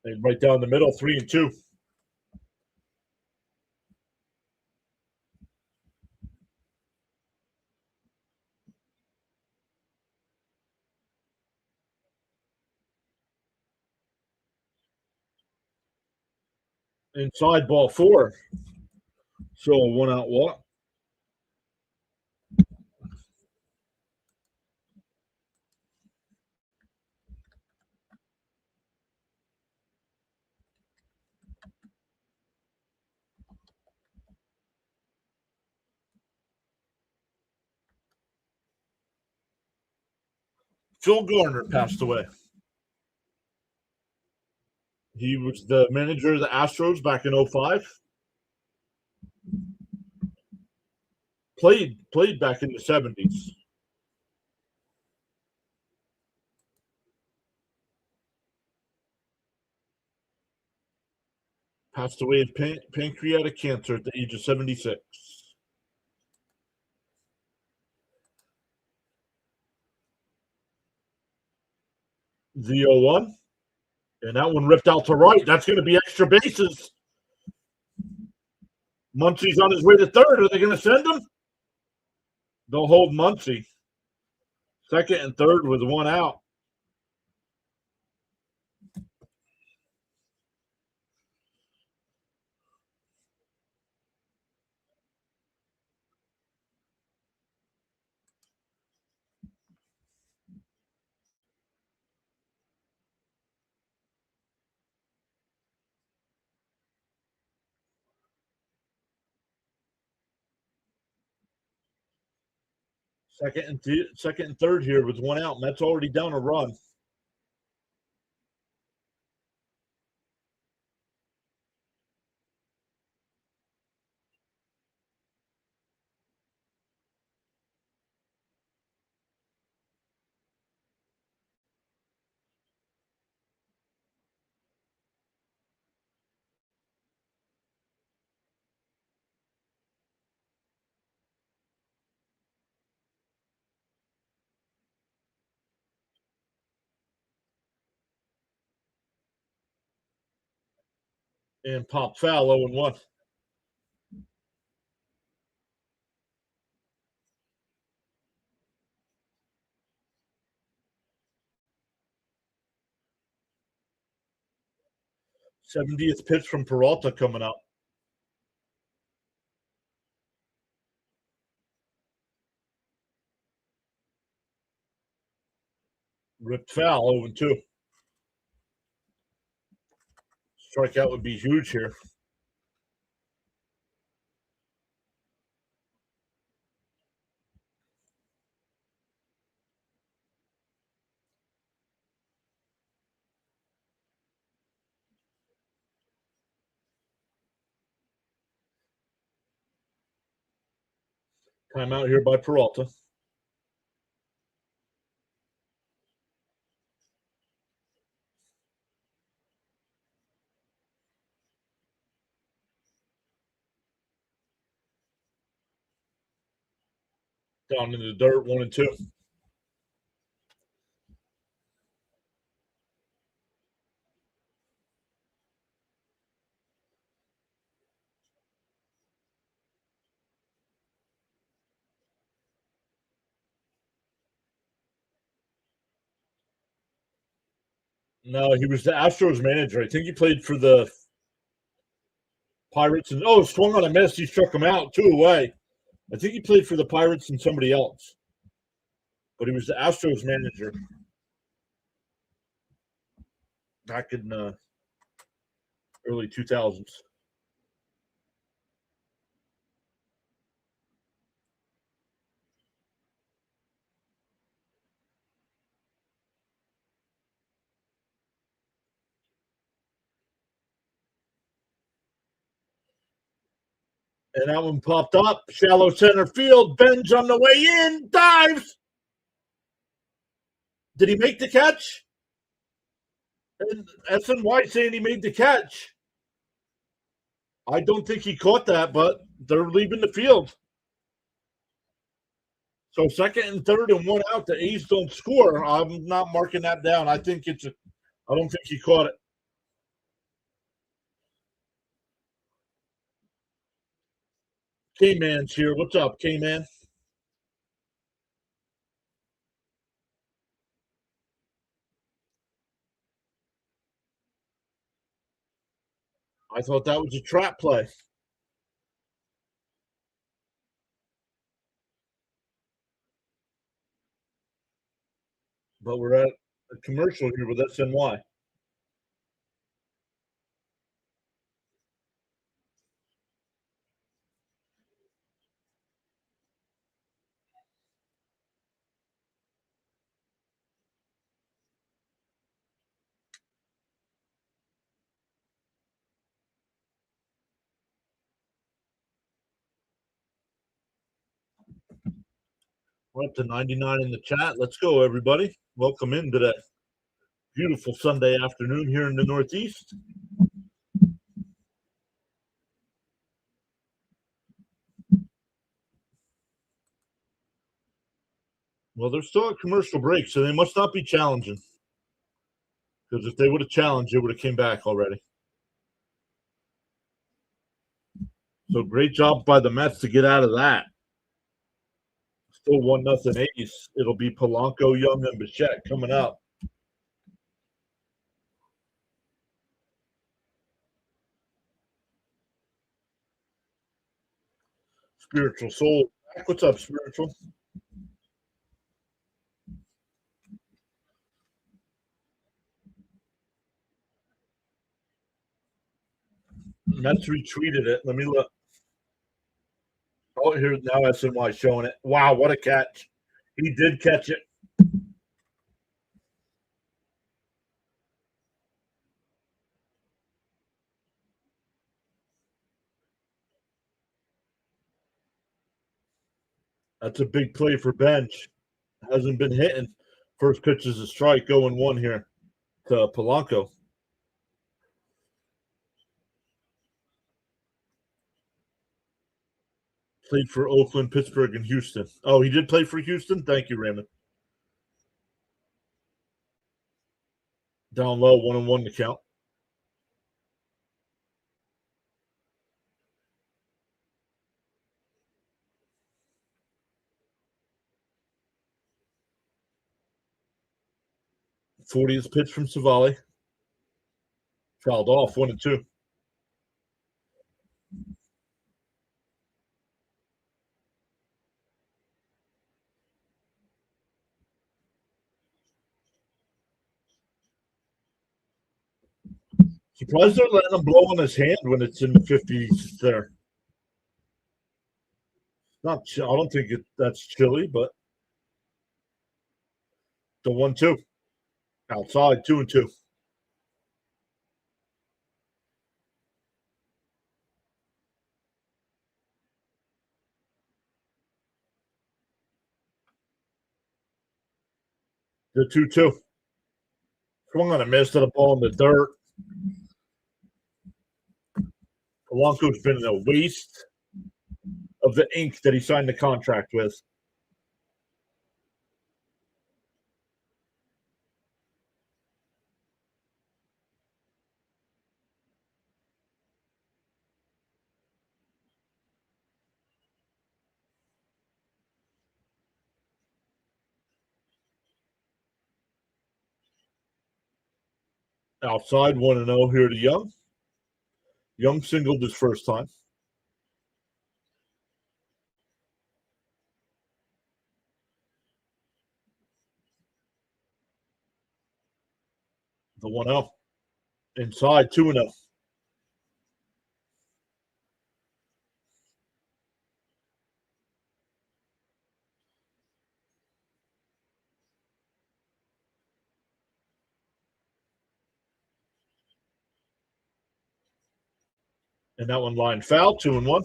And right down the middle, 3-2. Inside ball 4. So a 1-out walk. Phil Garner passed away. He was the manager of the Astros back in 05. Played back in the 70s. Passed away of pancreatic cancer at the age of 76. The 0-1. And that one ripped out to right. That's going to be extra bases. Muncy's on his way to third. Are they going to send him? They'll hold Muncy. Second and third with 1 out. Second and third here with 1 out. Mets already down a run. And pop foul 0-1. '70th pitch from Peralta coming up. Ripped foul 0-2. Strikeout would be huge here. Timeout here by Peralta. Down in the dirt, 1-2. No, he was the Astros manager. I think he played for the Pirates. And swung on a miss. He struck him out 2 away. I think he played for the Pirates and somebody else. But he was the Astros manager back in early 2000s. And that one popped up. Shallow center field. Ben's on the way in. Dives. Did he make the catch? And SNY saying he made the catch. I don't think he caught that, but they're leaving the field. So second and third and one out. The A's don't score. I'm not marking that down. I think I don't think he caught it. K-Man's here. What's up, K-Man? I thought that was a trap play. But we're at a commercial here with SNY. We're up to 99 in the chat. Let's go, everybody. Welcome in today. Beautiful Sunday afternoon here in the Northeast. Well, they're still at commercial break, so they must not be challenging. Because if they would have challenged, it would have came back already. So great job by the Mets to get out of that. Still 1-0 A's. It'll be Polanco, Young, and Bichette coming up. Spiritual Soul. What's up, Spiritual? Mets retweeted it. Let me look. Oh, here now SNY showing it. Wow, what a catch. He did catch it. That's a big play for Bench. Hasn't been hitting. First pitch is a strike, 0-1 here to Polanco. Played for Oakland, Pittsburgh, and Houston. Oh, he did play for Houston? Thank you, Raymond. Down low, 1-1 to count. '40th pitch from Savali. Fouled off, 1-2. Surprised they're letting him blow on his hand when it's in the 50s there. Not, I don't think that's chilly, but the 1-2. Outside, 2-2. The 2-2. Swung on a miss to the ball in the dirt. Polanco's been a waste of the ink that he signed the contract with. Outside, 1-0 here to Young. Young singled his first time. The 1-0. Inside, 2-0. And that one line foul, 2-1.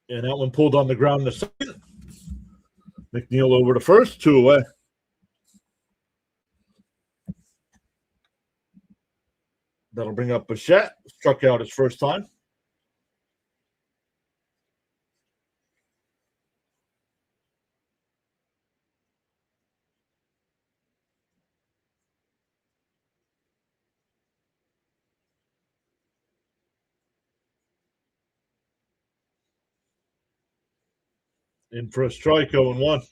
And that one pulled on the ground in the second. McNeil over to first, 2 away. That'll bring up Bichette. Struck out his first time. In for a strike, 0-1.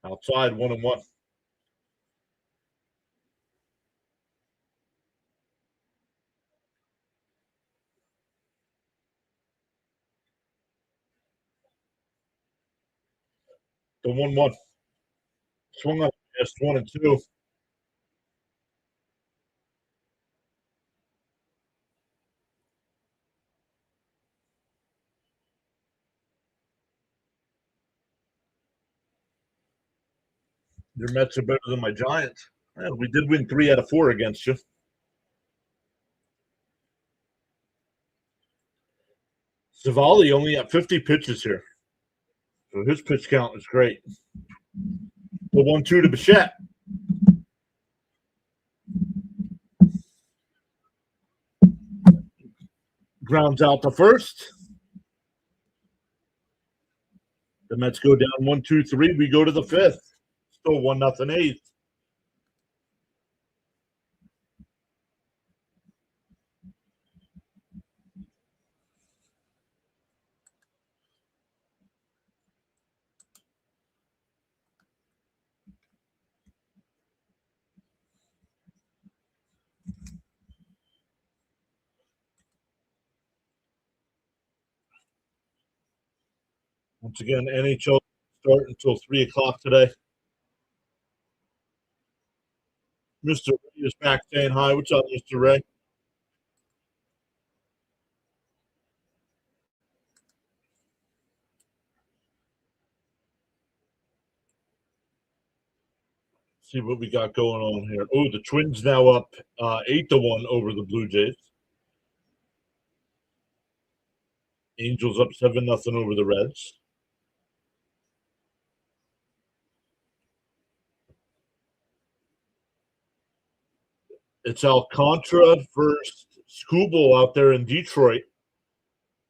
Outside, 1-1. The 1-1. Swung on past 1-2. Your Mets are better than my Giants. Yeah, we did win 3 out of 4 against you. Savali only at 50 pitches here. So his pitch count is great. The 1-2 to Bichette. Grounds out to first. The Mets go down 1-2-3. We go to the 5th. Still 1-0 8th. Once again, NHL start until 3 o'clock today. Mr. Ray is back saying hi. What's up, Mr. Ray? See what we got going on here. Oh, the Twins now up 8-1 over the Blue Jays. Angels up 7-0 over the Reds. It's Alcantara versus Skubal out there in Detroit.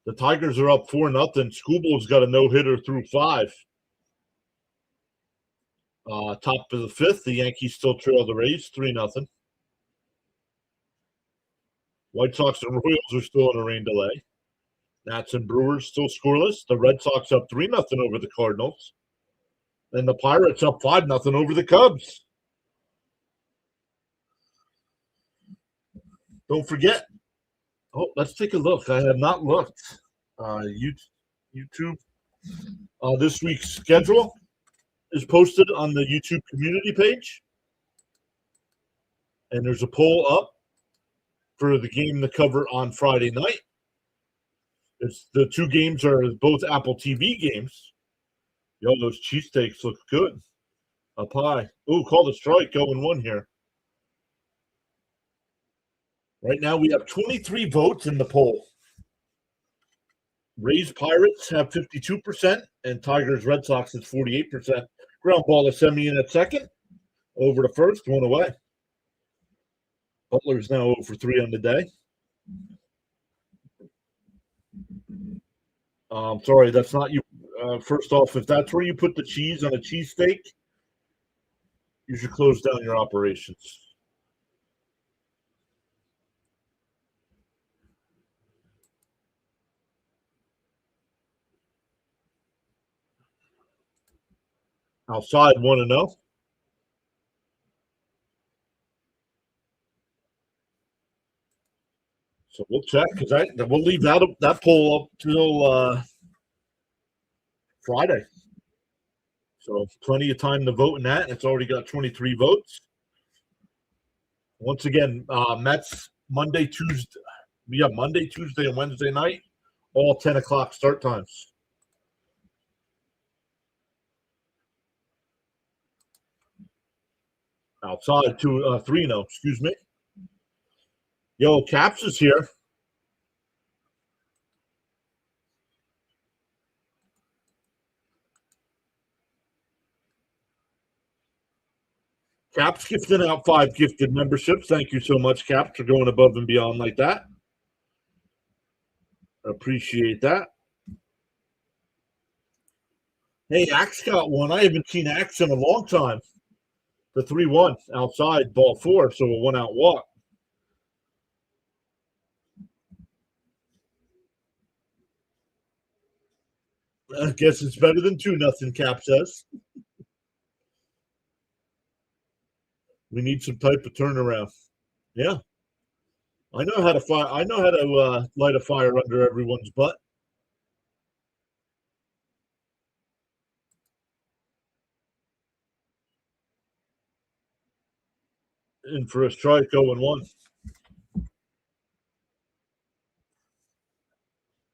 The Tigers are up 4-0. Skubal's got a no-hitter through 5. Top of the 5th, the Yankees still trail the Rays 3-0. White Sox and Royals are still in a rain delay. Nats and Brewers still scoreless. The Red Sox up 3-0 over the Cardinals. And the Pirates up 5-0 over the Cubs. Don't forget. Oh, let's take a look. I have not looked. YouTube. This week's schedule is posted on the YouTube community page. And there's a poll up for the game to cover on Friday night. The 2 games are both Apple TV games. Yo, those cheesesteaks look good. Up high. Ooh, call the strike, 0-1 here. Right now we have 23 votes in the poll. Rays Pirates have 52%, and Tigers Red Sox is 48%. Ground ball to Semien at second. Over to first, 1 away. Butler's now 0 for 3 on the day. Sorry, that's not you. First off, if that's where you put the cheese on a cheesesteak, you should close down your operations. Outside, 1-0. So we'll check because we'll leave that poll up till Friday. So plenty of time to vote in that. It's already got 23 votes. Once again, Mets Monday, Tuesday. We have Monday, Tuesday, and Wednesday night, all 10 o'clock start times. Outside 3-0, excuse me. Yo, Caps is here. Caps gifting out 5 gifted memberships. Thank you so much, Caps, for going above and beyond like that. Appreciate that. Hey, Axe got one. I haven't seen Axe in a long time. The 3-1 outside, ball 4, so a 1-out walk. I guess it's better than 2-0, Cap says. We need some type of turnaround. Yeah. I know how to fire. I know how to light a fire under everyone's butt. In for a strike, 0-1.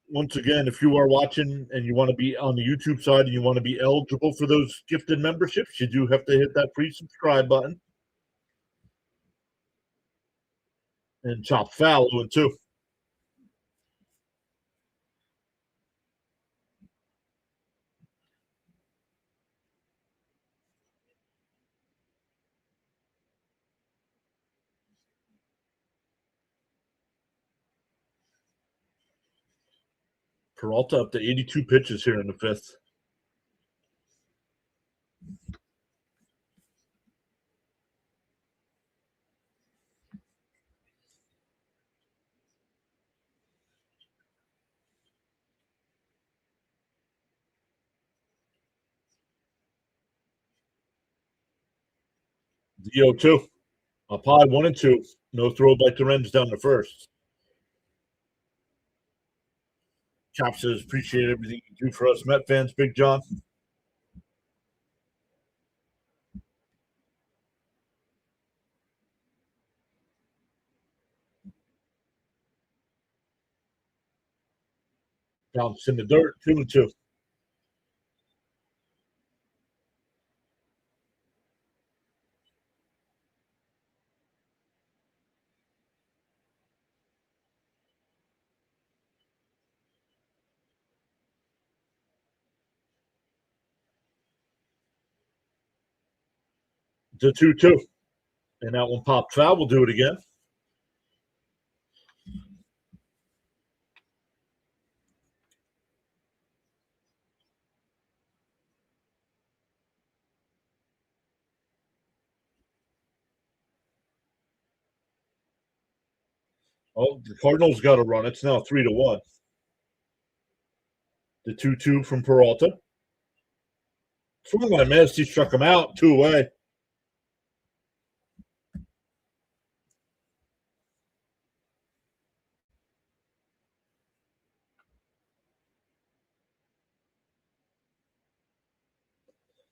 Once again, if you are watching and you want to be on the YouTube side and you want to be eligible for those gifted memberships, you do have to hit that free subscribe button. And chop foul 0-2. Peralta up to 82 pitches here in the 5th. The 0-2. Up high, 1-2. No throw by Terens down the 1st. Chop says, appreciate everything you do for us Met fans, Big John. Bounce in the dirt, 2-2. The 2-2. And that one popped foul. We'll do it again. Oh, the Cardinals got a run. It's now 3-1. The 2-2 from Peralta. Swung on a miss. He struck him out. 2 away.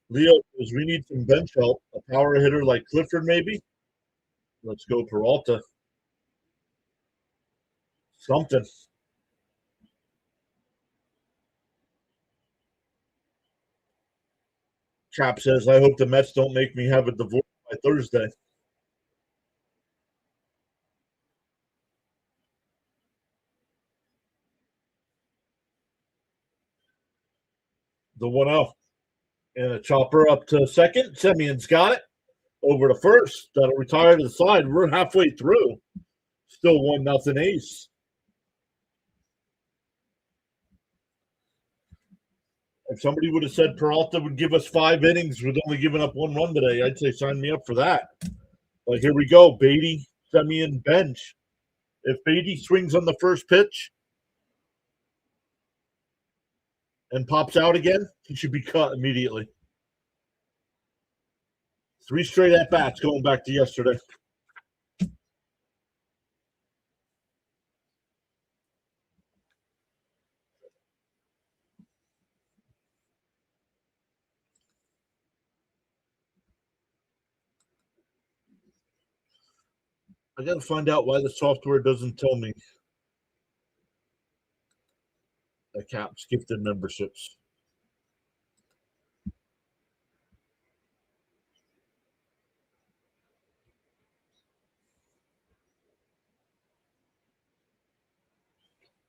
Leo says we need some bench help. A power hitter like Clifford, maybe. Let's go, Peralta. Something. Chap says, I hope the Mets don't make me have a divorce by Thursday. The 1-0. And a chopper up to second. Semion's got it. Over to first. That'll retire to the side. We're halfway through. Still 1-0 ace. If somebody would have said Peralta would give us 5 innings with only giving up 1 run today, I'd say sign me up for that. But here we go. Beatty, Semien, bench. If Beatty swings on the first pitch and pops out again, he should be cut immediately. 3 straight at-bats going back to yesterday. I got to find out why the software doesn't tell me that Caps gifted memberships.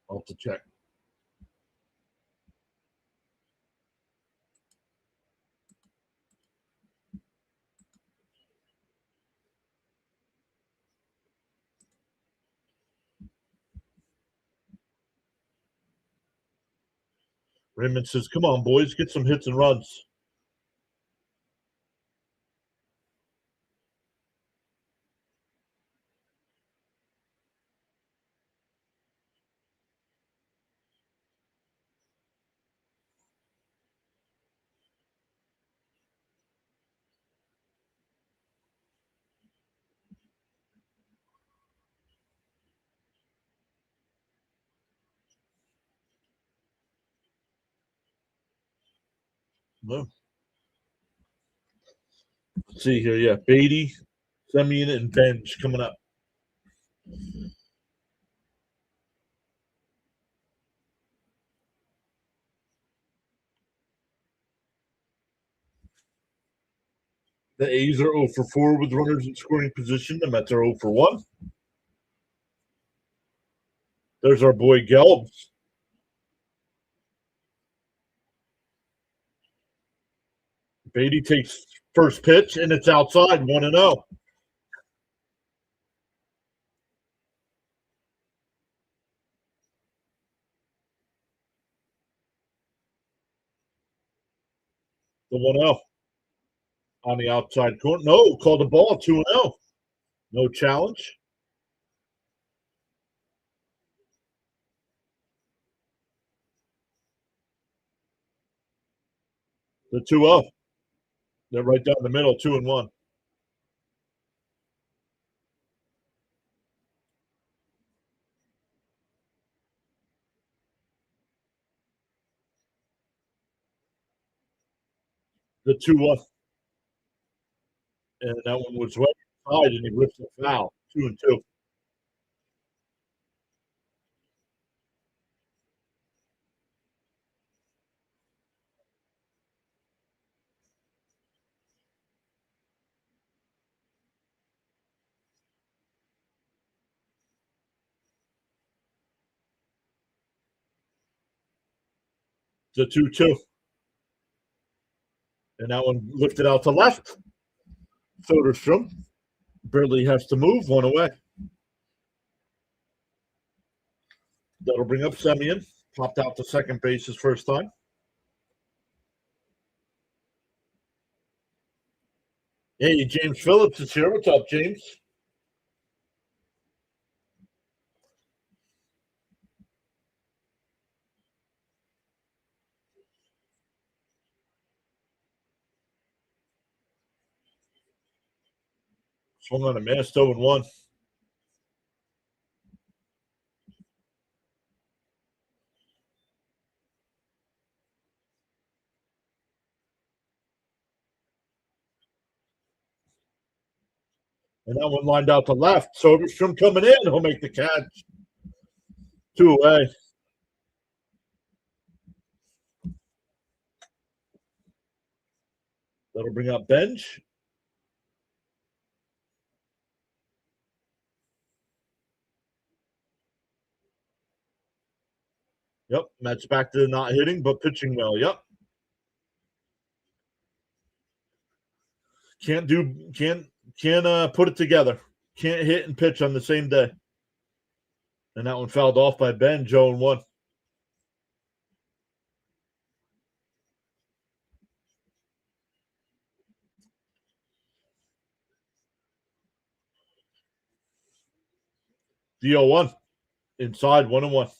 I'll have to check. Raymond says, come on, boys, get some hits and runs. No. Let's see here. Yeah, Beatty, Semyon, and Benj coming up. The A's are 0 for 4 with runners in scoring position. The Mets are 0 for 1. There's our boy Gelbs. Beatty takes first pitch, and it's outside, 1-0. The 1-0 on the outside corner. No, called the ball, 2-0. No challenge. The 2-0. They're right down the middle, 2-1. The 2-1. And that one was right inside, and he ripped the foul. 2-2. The 2-2. And that one lifted out to left. Soderstrom barely has to move, 1 away. That'll bring up Semyon. Popped out to second base his first time. Hey, James Phillips is here. What's up, James? Swung on a miss, 0-1. And that one lined out to left. Soderstrom coming in. He'll make the catch. 2 away. That'll bring up Benj. Yep, Mets back to not hitting, but pitching well. Yep. Can't put it together. Can't hit and pitch on the same day. And that one fouled off by Benj, 0-1. The 0-1. Inside, 1-1.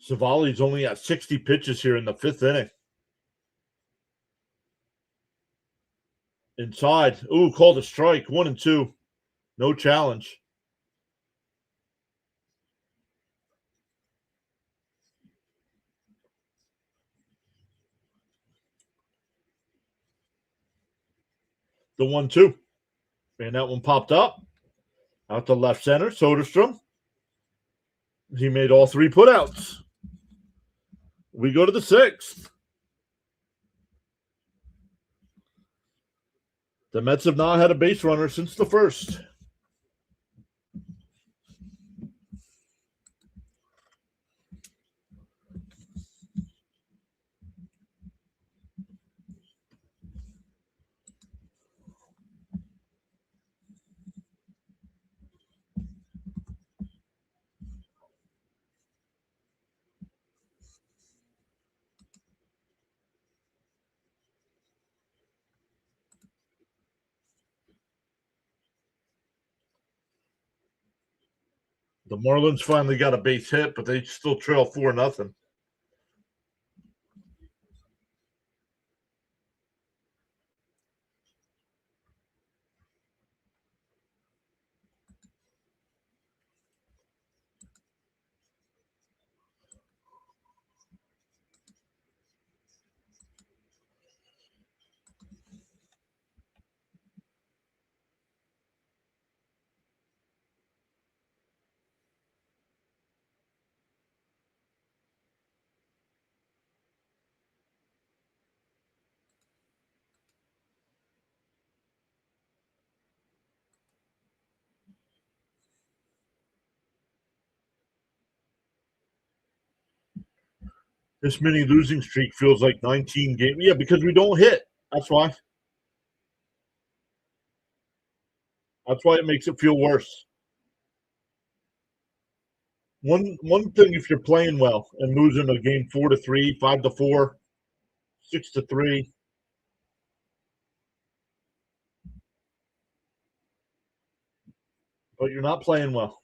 Savali's only at 60 pitches here in the 5th inning. Inside. Ooh, called a strike. 1-2. No challenge. The 1-2. And that one popped up. Out to left center. Soderstrom. He made all 3 putouts. We go to the 6th. The Mets have not had a base runner since the first. The Marlins finally got a base hit, but they still trail 4-0. This mini losing streak feels like 19 games. Yeah, because we don't hit. That's why. That's why it makes it feel worse. One thing, if you're playing well and losing a game 4-3, 5-4, 6-3, but you're not playing well.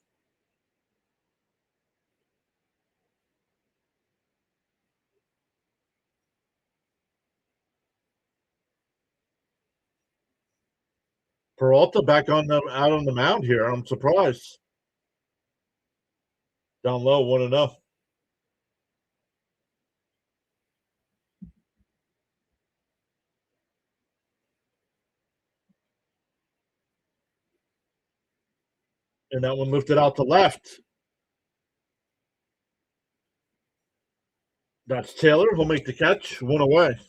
Peralta back out on the mound here. I'm surprised. Down low, 1-0. And that one lifted out to left. That's Taylor. He'll make the catch. 1 away.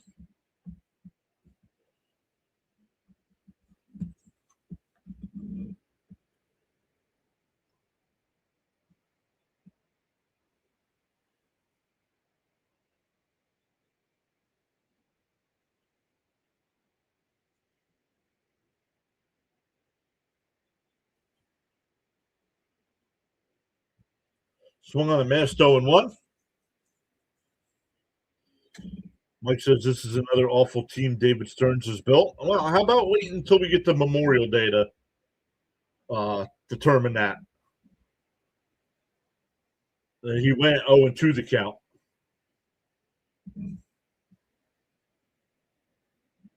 Swung on a miss, 0-1. Mike says this is another awful team David Stearns has built. Well, how about waiting until we get to Memorial Day to determine that? He went 0-2 the count.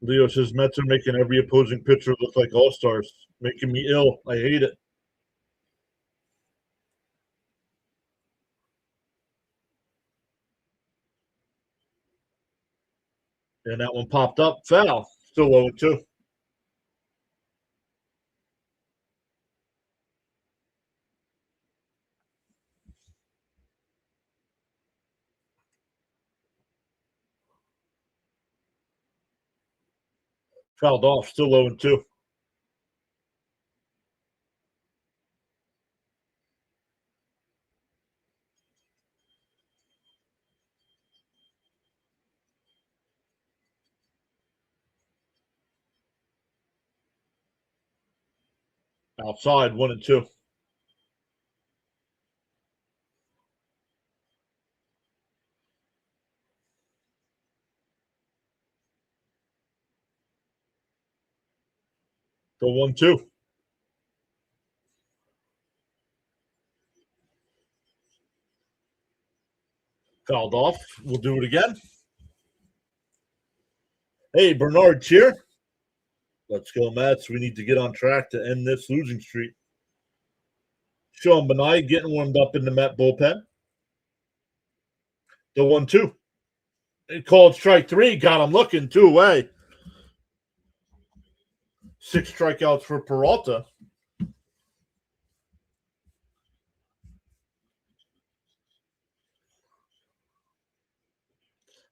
Leo says Mets are making every opposing pitcher look like all-stars, making me ill. I hate it. And that one popped up, foul. Still 0-2. Fouled off, still 0-2. Outside, 1-2. The 1-2. Fouled off. We'll do it again. Hey, Bernard Cheer. Let's go, Mets. We need to get on track to end this losing streak. Sean Benai getting warmed up in the Met bullpen. The 1-2. It called strike 3. Got him looking 2 away. 6 strikeouts for Peralta.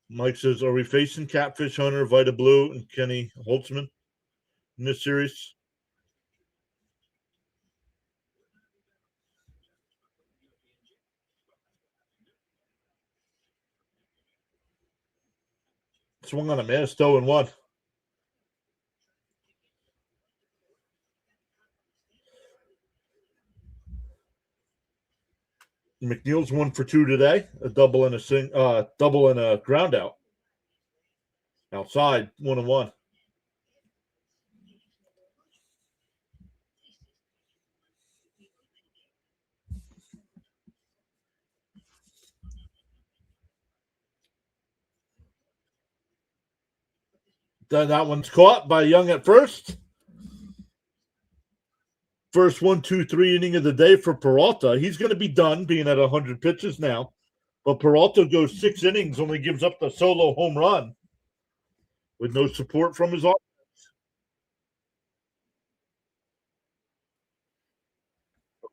Mike says, are we facing Catfish Hunter, Vita Blue, and Kenny Holtzman? in this series. Swung on a miss, 0-1. McNeil's 1 for 2 today, a double and a ground out. Outside, 1-1. Then that one's caught by Young at first. First 1-2-3 inning of the day for Peralta. He's going to be done being at 100 pitches now. But Peralta goes 6 innings, only gives up the solo home run with no support from his offense.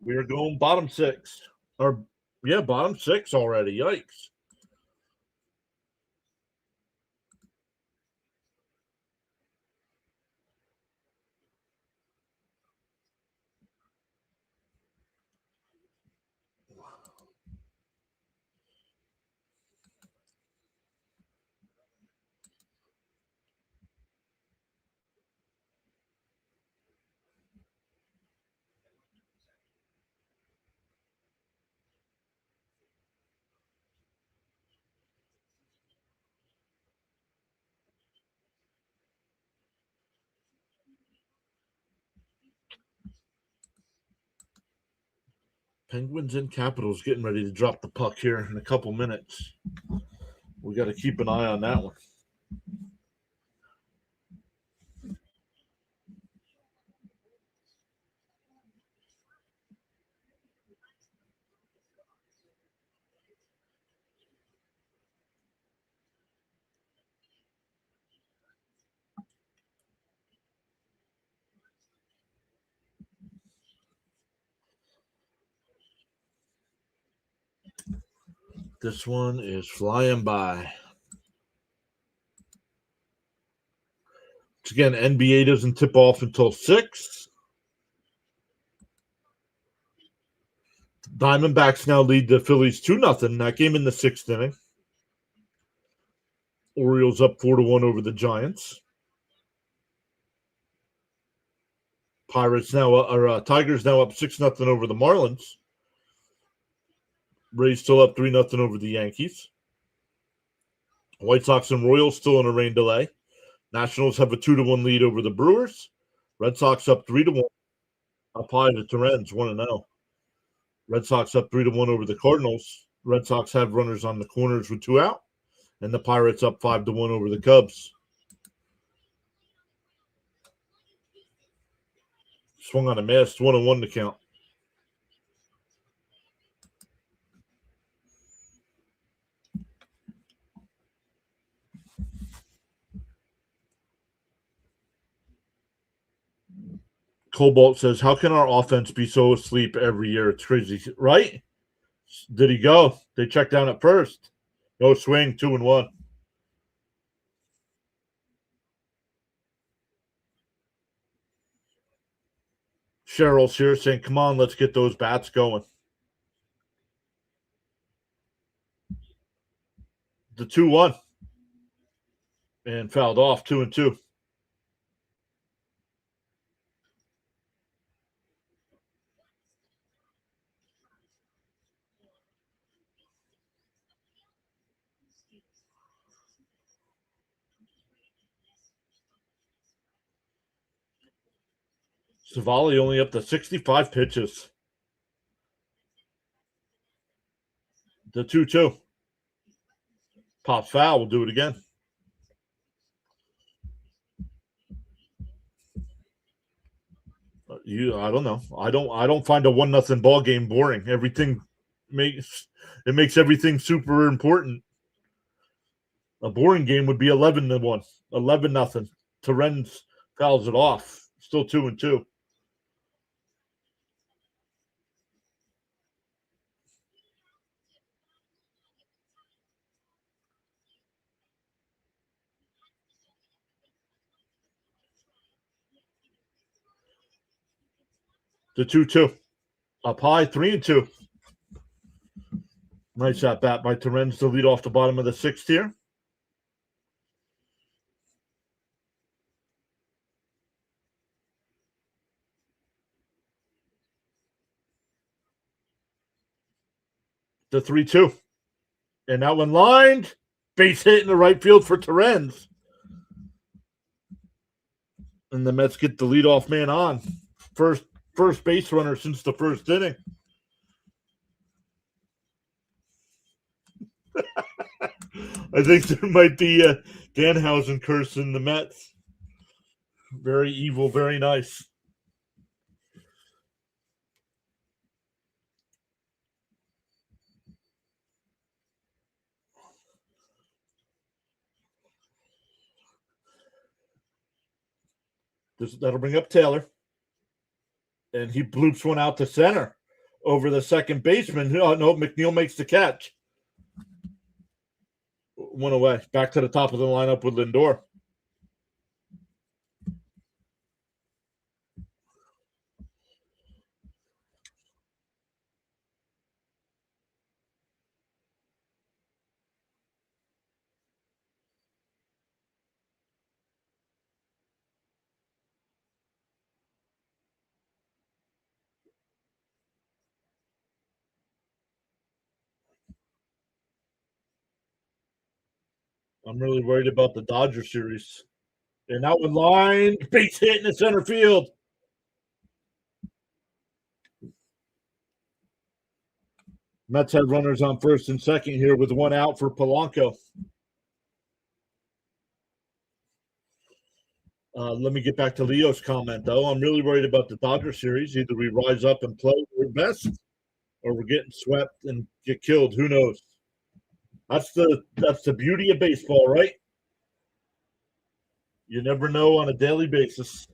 We're going bottom 6. Bottom 6 already. Yikes. Penguins and Capitals getting ready to drop the puck here in a couple minutes. We got to keep an eye on that one. This one is flying by. Again, NBA doesn't tip off until 6. Diamondbacks now lead the Phillies 2-0. That game in the 6th inning. Orioles up 4-1 over the Giants. Tigers now up 6-0 over the Marlins. Rays still up 3-0 over the Yankees. White Sox and Royals still in a rain delay. Nationals have a 2-1 lead over the Brewers. Red Sox up 3-1. Up high to Torrens, 1-0. Red Sox up 3-1 over the Cardinals. Red Sox have runners on the corners with 2 out. And the Pirates up 5-1 over the Cubs. Swung on a miss, 1-1 to count. Cobalt says, how can our offense be so asleep every year? It's crazy, right? Did he go? They checked down at first. No swing, 2-1. Cheryl's here saying, come on, let's get those bats going. The 2-1. And fouled off, 2-2. Savali only up to 65 pitches. The 2-2. Pop foul. We'll do it again. I don't know. I don't find a 1-0 ball game boring. Everything makes everything super important. A boring game would be 11-1, 11-0. Torrens fouls it off. Still 2-2. The 2-2. Up high, 3-2. Nice at bat by Terens to lead off the bottom of the sixth here. The 3-2. And that one lined. Base hit in the right field for Terens. And the Mets get the leadoff man on. First base runner since the first inning. I think there might be a Danhausen curse in the Mets. Very evil, very nice. That'll bring up Taylor. And he bloops one out to center over the second baseman. Oh, no, McNeil makes the catch. One away. Back to the top of the lineup with Lindor. I'm really worried about the Dodger series. And that one line, base hit in the center field. Mets have runners on first and second here with one out for Polanco. Let me get back to Leo's comment, though. I'm really worried about the Dodger series. Either we rise up and play our best, or we're getting swept and get killed. Who knows? That's the beauty of baseball, right? You never know on a daily basis.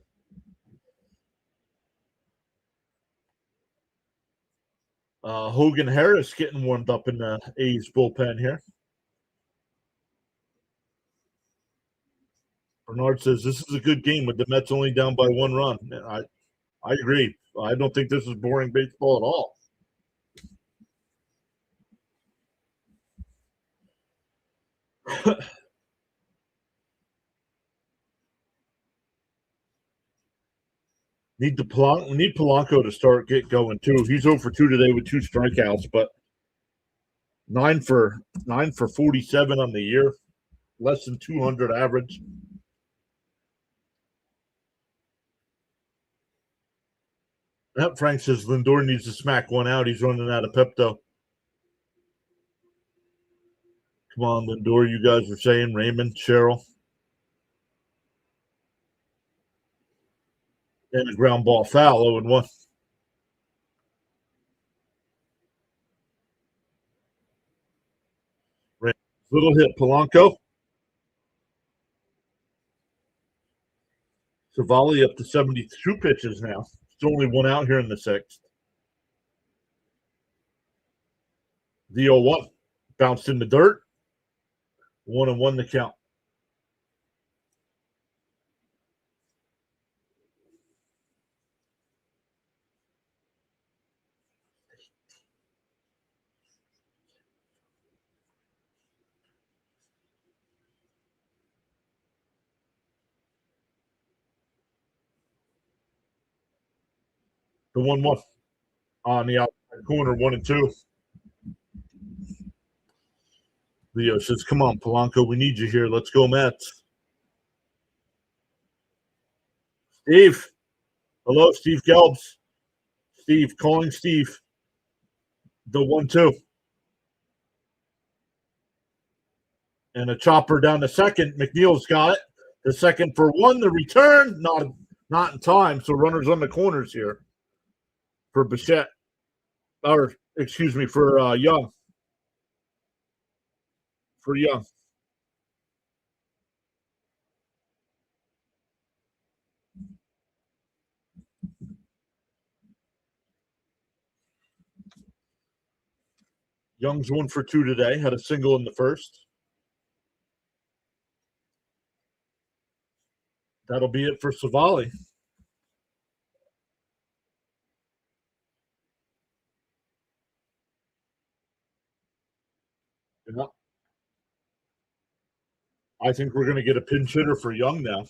Hogan Harris getting warmed up in the A's bullpen here. Bernard says this is a good game with the Mets only down by one run. I agree. I don't think this is boring baseball at all. We need Polanco to get going too. He's 0 for 2 today with 2 strikeouts, but 9 for 47 on the year, less than 200 average. That Frank says Lindor needs to smack one out. He's running out of Pepto. Come on, Lindor, you guys are saying Raymond, Cheryl. And a ground ball foul, 0-1. Little hit, Polanco. Savali up to 72 pitches now. It's only one out here in the sixth. The 0-1. Bounced in the dirt. 1-1 the count. The 1-1 on the outside corner, 1-2. Leo says, come on, Polanco, we need you here. Let's go, Mets. Steve. Hello, Steve Gelbs. Steve, calling Steve. The 1-2. And a chopper down to second. McNeil's got it. The second for one. The return, not in time. So runners on the corners here for Bichette. Or, excuse me, for Young. For Young. Young's 1 for 2 today. Had a single in the first. That'll be it for Savali. Yeah. I think we're going to get a pinch hitter for Young now.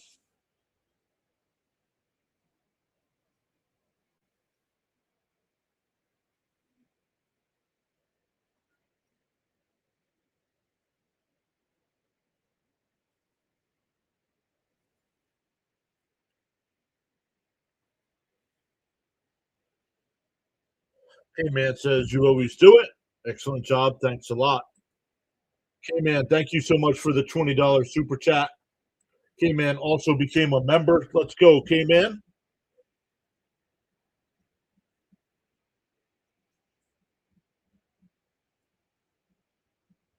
Hey man says you always do it. Excellent job. Thanks a lot. Hey man, thank you so much for the $20 super chat. K Man also became a member. Let's go, K Man.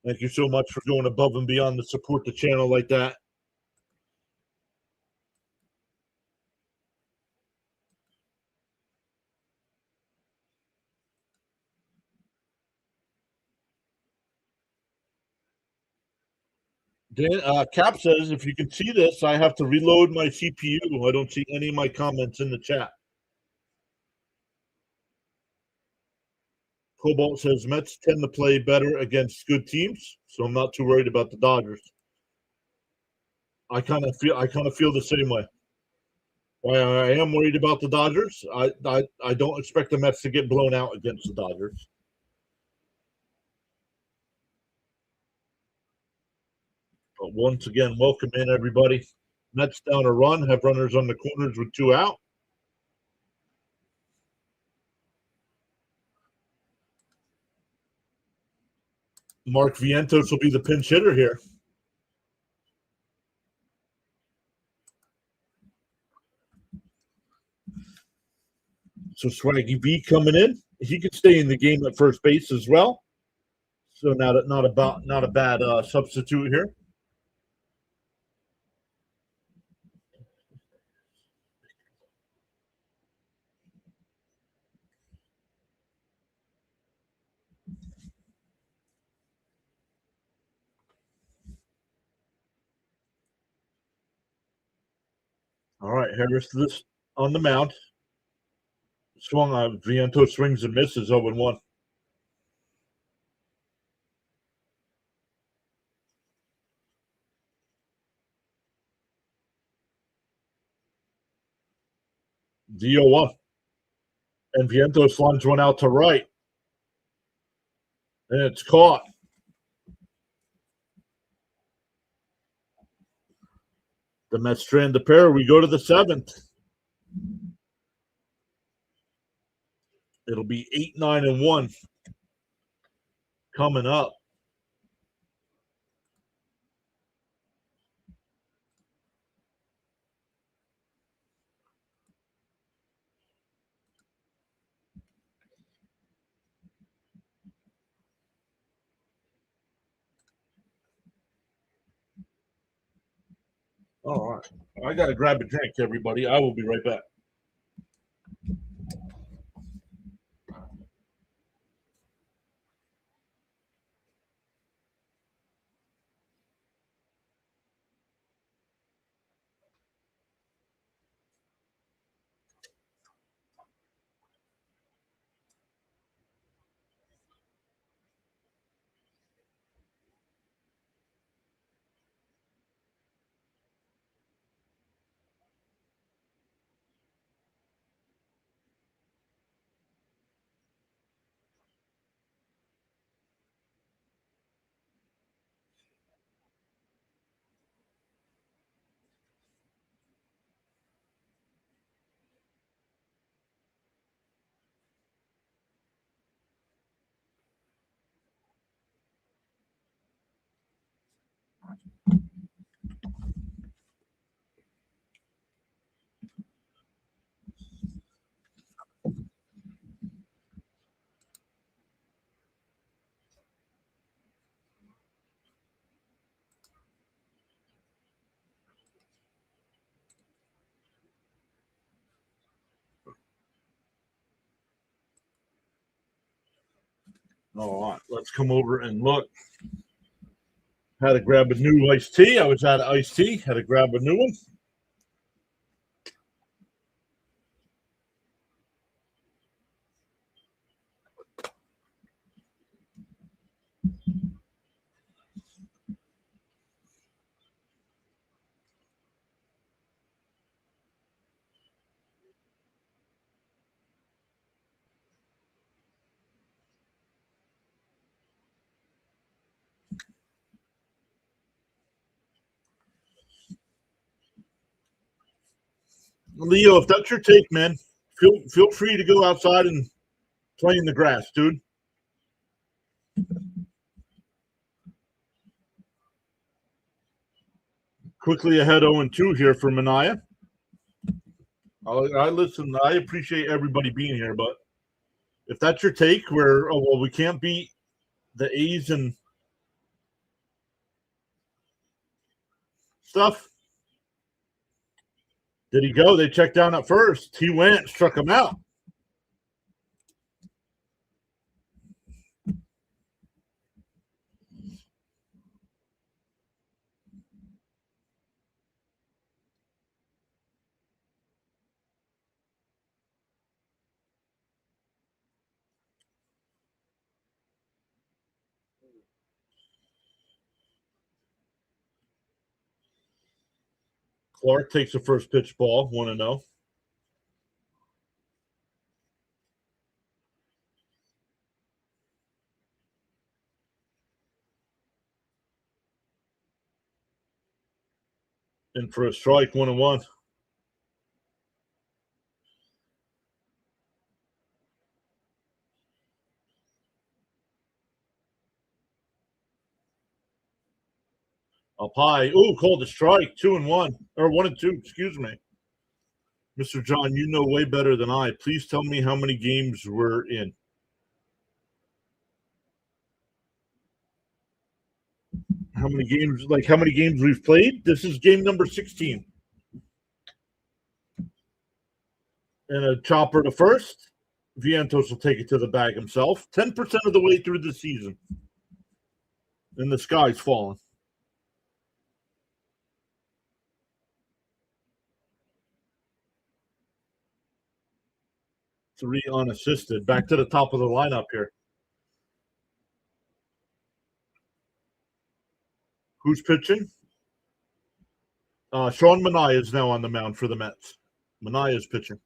Thank you so much for going above and beyond to support the channel like that. Dan, Cap says, if you can see this, I have to reload my CPU. I don't see any of my comments in the chat. Cobalt says Mets tend to play better against good teams, so I'm not too worried about the Dodgers. I kind of feel the same way. While I am worried about the Dodgers, I don't expect the Mets to get blown out against the Dodgers. But once again, welcome in everybody. Mets down a run, have runners on the corners with 2 out. Mark Vientos will be the pinch hitter here. So Swaggy B coming in. He could stay in the game at first base as well. So not a bad substitute here. All right, Harris this on the mound. Swung on Vientos swings and misses 0-1. The 0-1. And Vientos lines one out to right. And it's caught. The Mets strand the pair. We go to the 7th. It'll be 8-9-1 coming up. All right. I got to grab a drink, everybody. I will be right back. All right, let's come over and look. Had to grab a new iced tea. I was out of iced tea. Had to grab a new one. Leo, if that's your take, man, feel free to go outside and play in the grass, dude. Quickly ahead 0-2 here for Mania. I listen. I appreciate everybody being here, but if that's your take, where we can't beat the A's and stuff. Did he go? They checked down at first. He went, struck him out. Clark takes the first pitch ball, 1-0. And for a strike, 1-1. Up high. Ooh, called a strike, 2-1. Or 1-2, excuse me. Mr. John, you know way better than I. Please tell me how many games we're in. How many games we've played? This is game number 16. And a chopper to first. Vientos will take it to the bag himself. 10% of the way through the season. And the sky's falling. 3 unassisted. Back to the top of the lineup here. Who's pitching? Sean Manaea is now on the mound for the Mets. Manaea is pitching.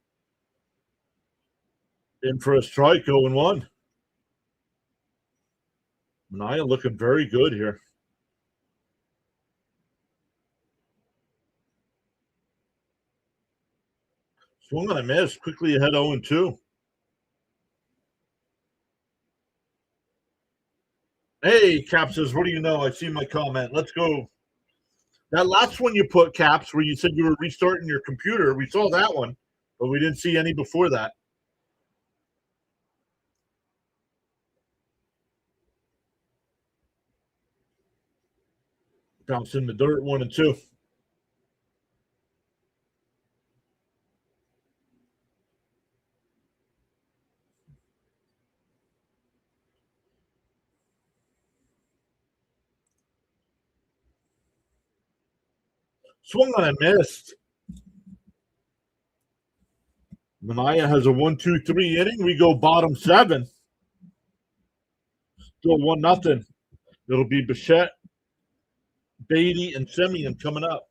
In for a strike, 0-1. Manaea looking very good here. Swung on a miss, quickly ahead 0-2. Hey, Cap says, what do you know? I see my comment. Let's go. That last one you put, Caps, where you said you were restarting your computer, we saw that one, but we didn't see any before that. Bounce in the dirt, 1-2. Swung on and missed. Manaea has a 1-2-3 inning. We go bottom 7. Still 1-0. It'll be Bichette, Beatty, and Semien coming up.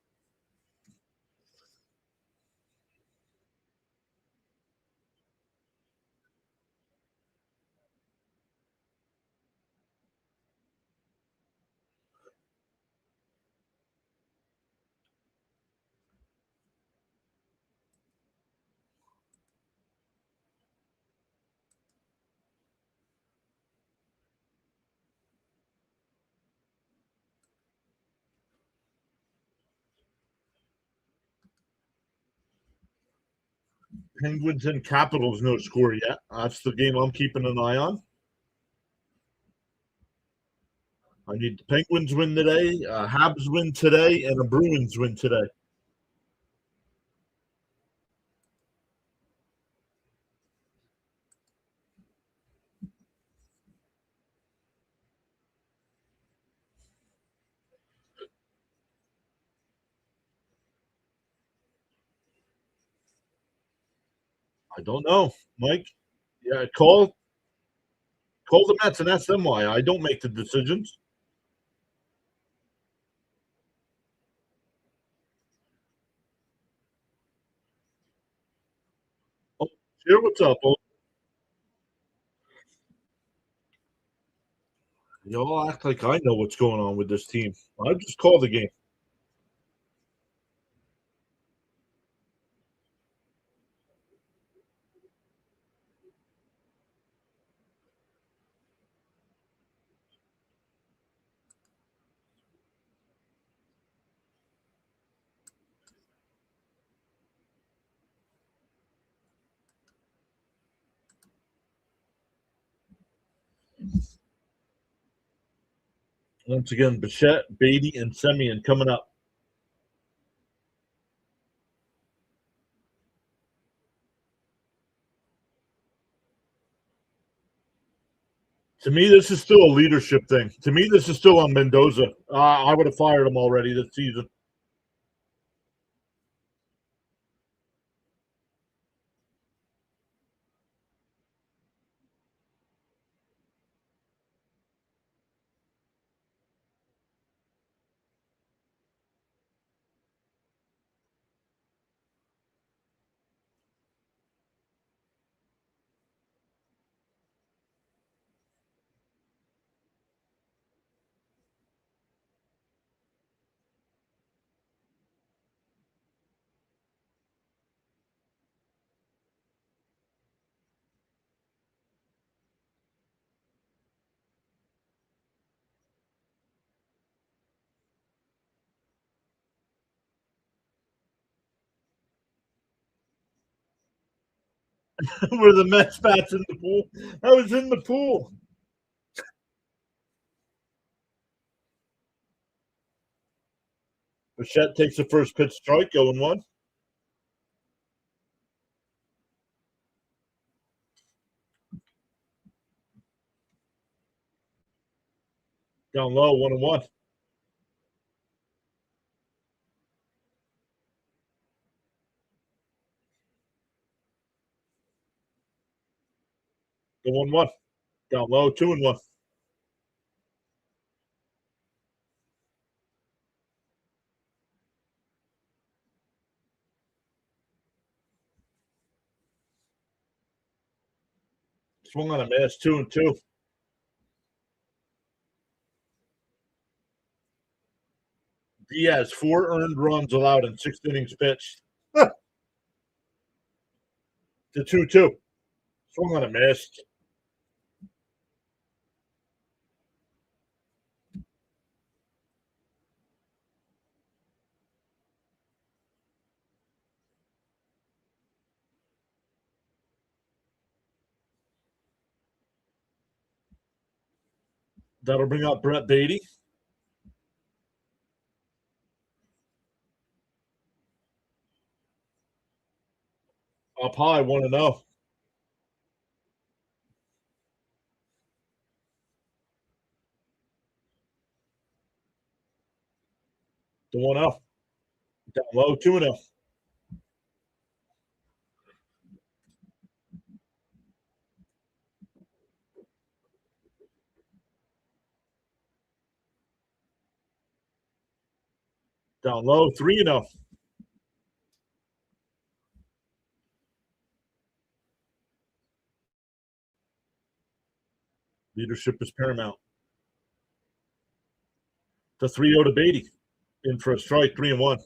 Penguins and Capitals, no score yet. That's the game I'm keeping an eye on. I need the Penguins win today, Habs win today, and a Bruins win today. I don't know, Mike. Yeah, call the Mets and ask them why. I don't make the decisions. Oh, here, what's up? Oh, y'all act like I know what's going on with this team. I just call the game. Once again, Bichette, Beatty, and Semien coming up. To me, this is still a leadership thing. To me, this is still on Mendoza. I would have fired him already this season. Were the Mets bats in the pool? I was in the pool. Bichette takes the first pitch strike, 0-1. Down low, 1-1. The 1-1. Down low, 2-1. Swung on a miss, 2-2. Diaz, 4 earned runs allowed in 6 innings pitched. The 2-2. Swung on a miss. That'll bring up Brett Beatty. Up high, 1-0. The 1-0. Down low, 2-0. Down low, 3-0. Leadership is paramount. The 3-0 to Beatty. In for a strike, 3-1.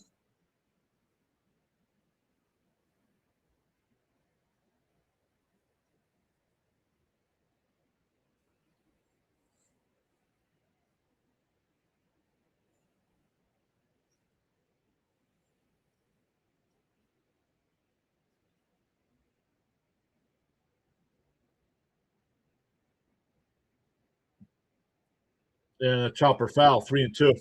And a chopper foul, 3-2.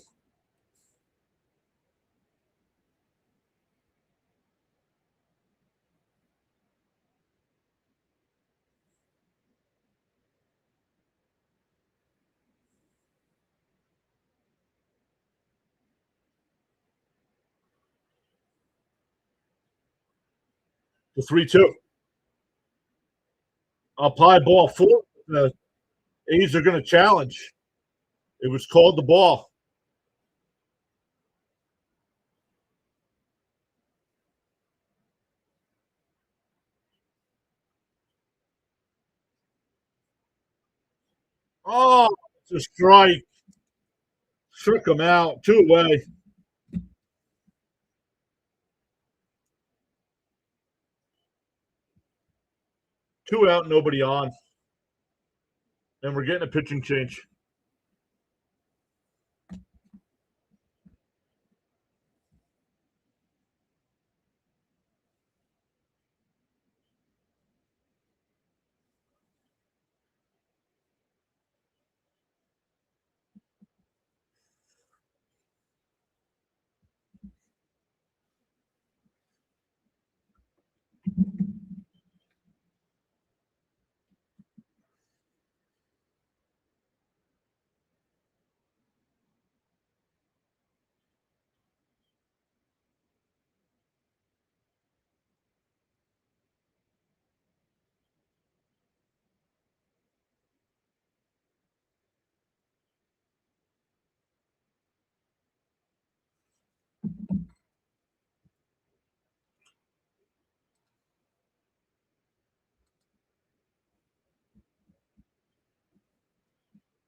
The 3-2. Up high, ball 4. The A's are going to challenge. It was called the ball. Oh, it's a strike. Shook him out. 2 away. 2 out, nobody on. And we're getting a pitching change.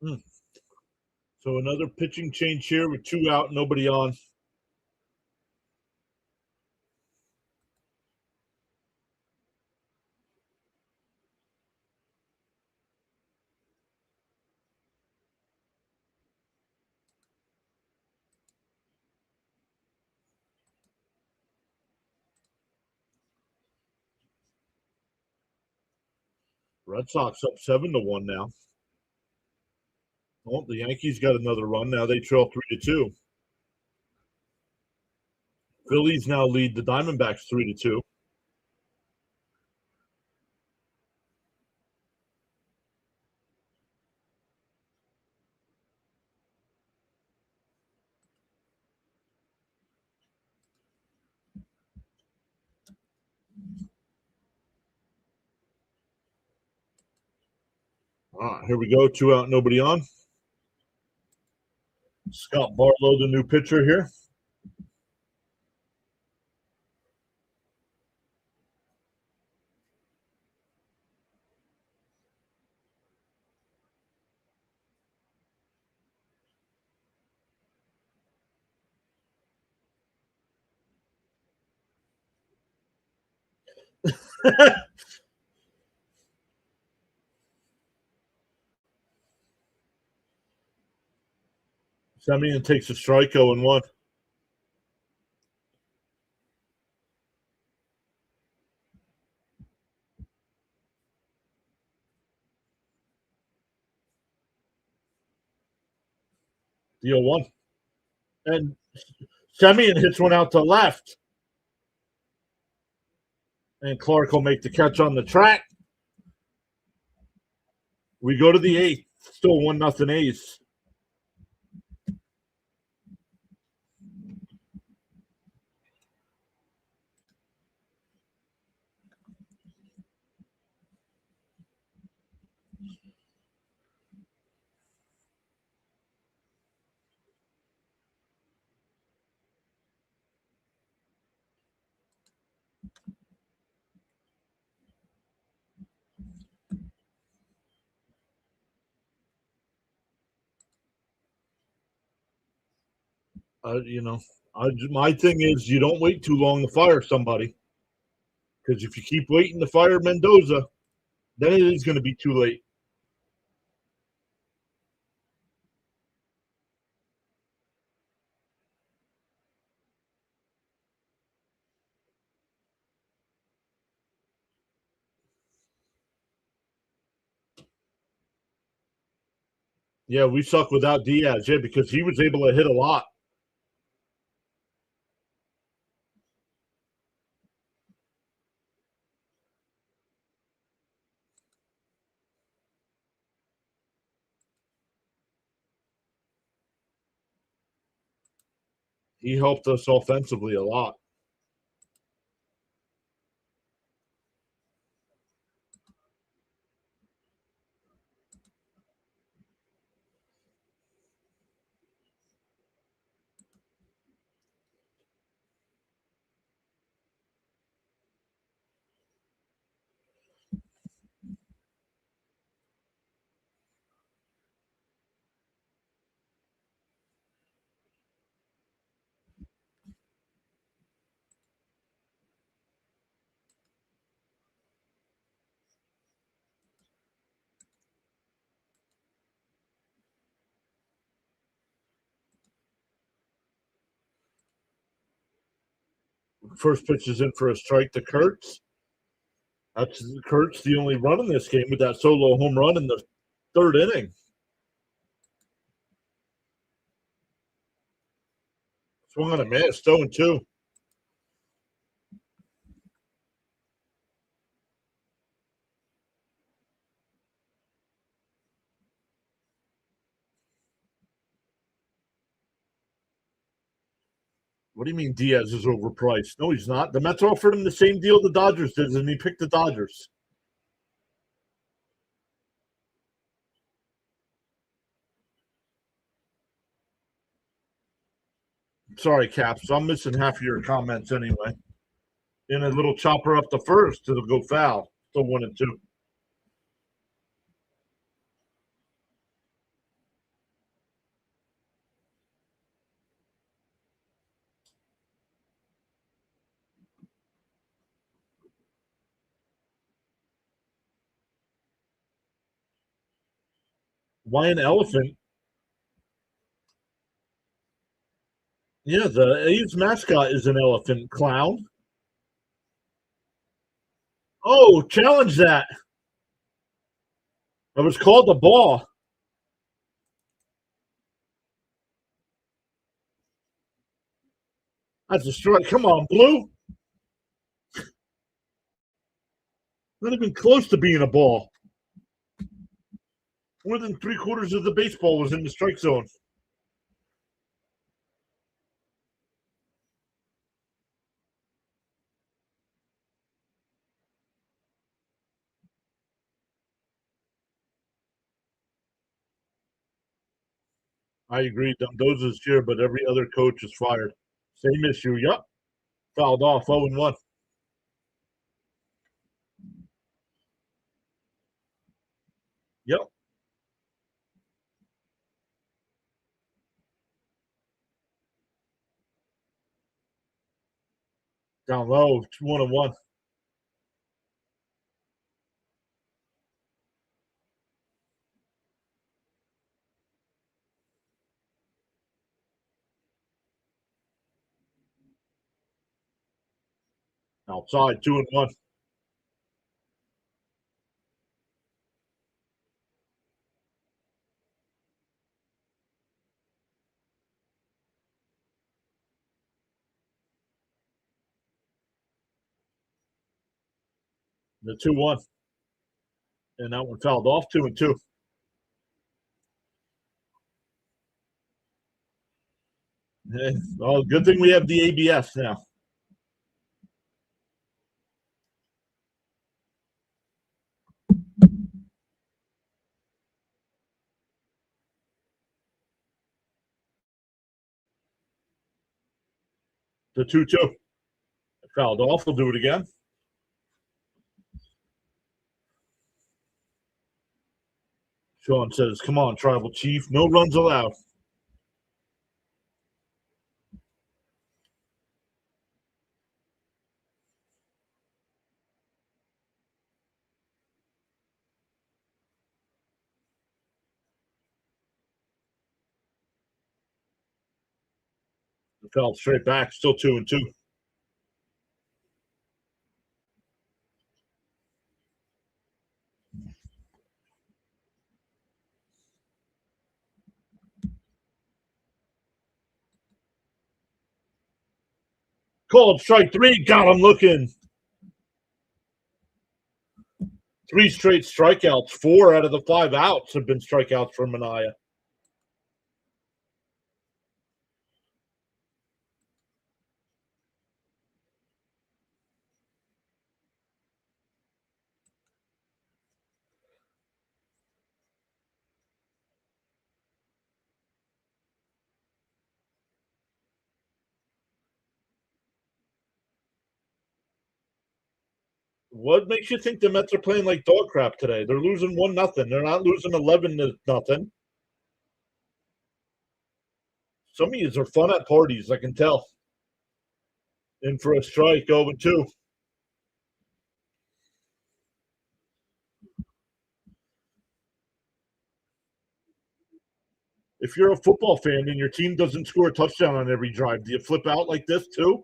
Hmm. So another pitching change here with 2 out, nobody on. Red Sox up 7-1 now. Oh, the Yankees got another run. Now they trail 3-2. Phillies now lead the Diamondbacks 3-2. Here we go. 2 out, nobody on. Scott Barlow, the new pitcher here. Semien takes a strike 0-1. The 0-1. And Semien hits one out to left. And Clark will make the catch on the track. We go to the 8th. Still 1-0 A's. My thing is you don't wait too long to fire somebody. Because if you keep waiting to fire Mendoza, then it is going to be too late. Yeah, we suck without Diaz, because he was able to hit a lot. He helped us offensively a lot. First pitch is in for a strike to Kurtz. That's Kurtz, the only run in this game with that solo home run in the 3rd inning. Swung on a miss, 0-2. What do you mean Diaz is overpriced? No, he's not. The Mets offered him the same deal the Dodgers did, and he picked the Dodgers. Sorry, Caps. I'm missing half of your comments anyway. In a little chopper up the first, it'll go foul. Still 1-2. Why an elephant? Yeah, the A's mascot is an elephant. Clown. Oh, challenge that. It was called the ball. That's a strike. Come on, Blue. Not even close to being a ball. More than 3/4 of the baseball was in the strike zone. I agree. Mendoza's here, but every other coach is fired. Same issue. Yep. Fouled off 0-1. Yep. Down low, 1-1. Outside, 2-1. The 2-1. And that one fouled off, 2-2. Well, good thing we have the ABS now. The 2-2. Fouled off. We'll do it again. Sean says, come on, Tribal Chief. No runs allowed. Fell straight back. Still 2-2. Called strike 3. Got him looking. 3 straight strikeouts. 4 out of the 5 outs have been strikeouts for Minaya. What makes you think the Mets are playing like dog crap today? They're losing 1-0. They're not losing 11-0. Some of these are fun at parties, I can tell. In for a strike, 0-2. If you're a football fan and your team doesn't score a touchdown on every drive, do you flip out like this too?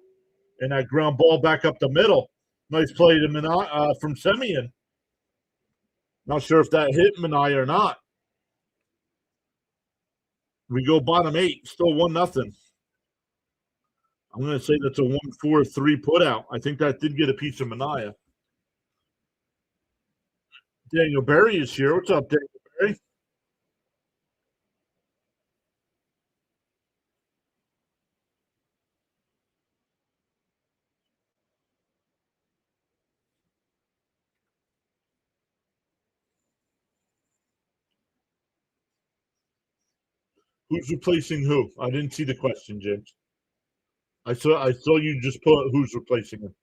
And that ground ball back up the middle. Nice play to from Semien. Not sure if that hit Minaya or not. We go bottom 8, still 1-0. I'm going to say that's a 1-4-3 putout. I think that did get a piece of Minaya. Daniel Berry is here. What's up, Daniel Berry? Who's replacing who? I didn't see the question, James. I saw you just put who's replacing him.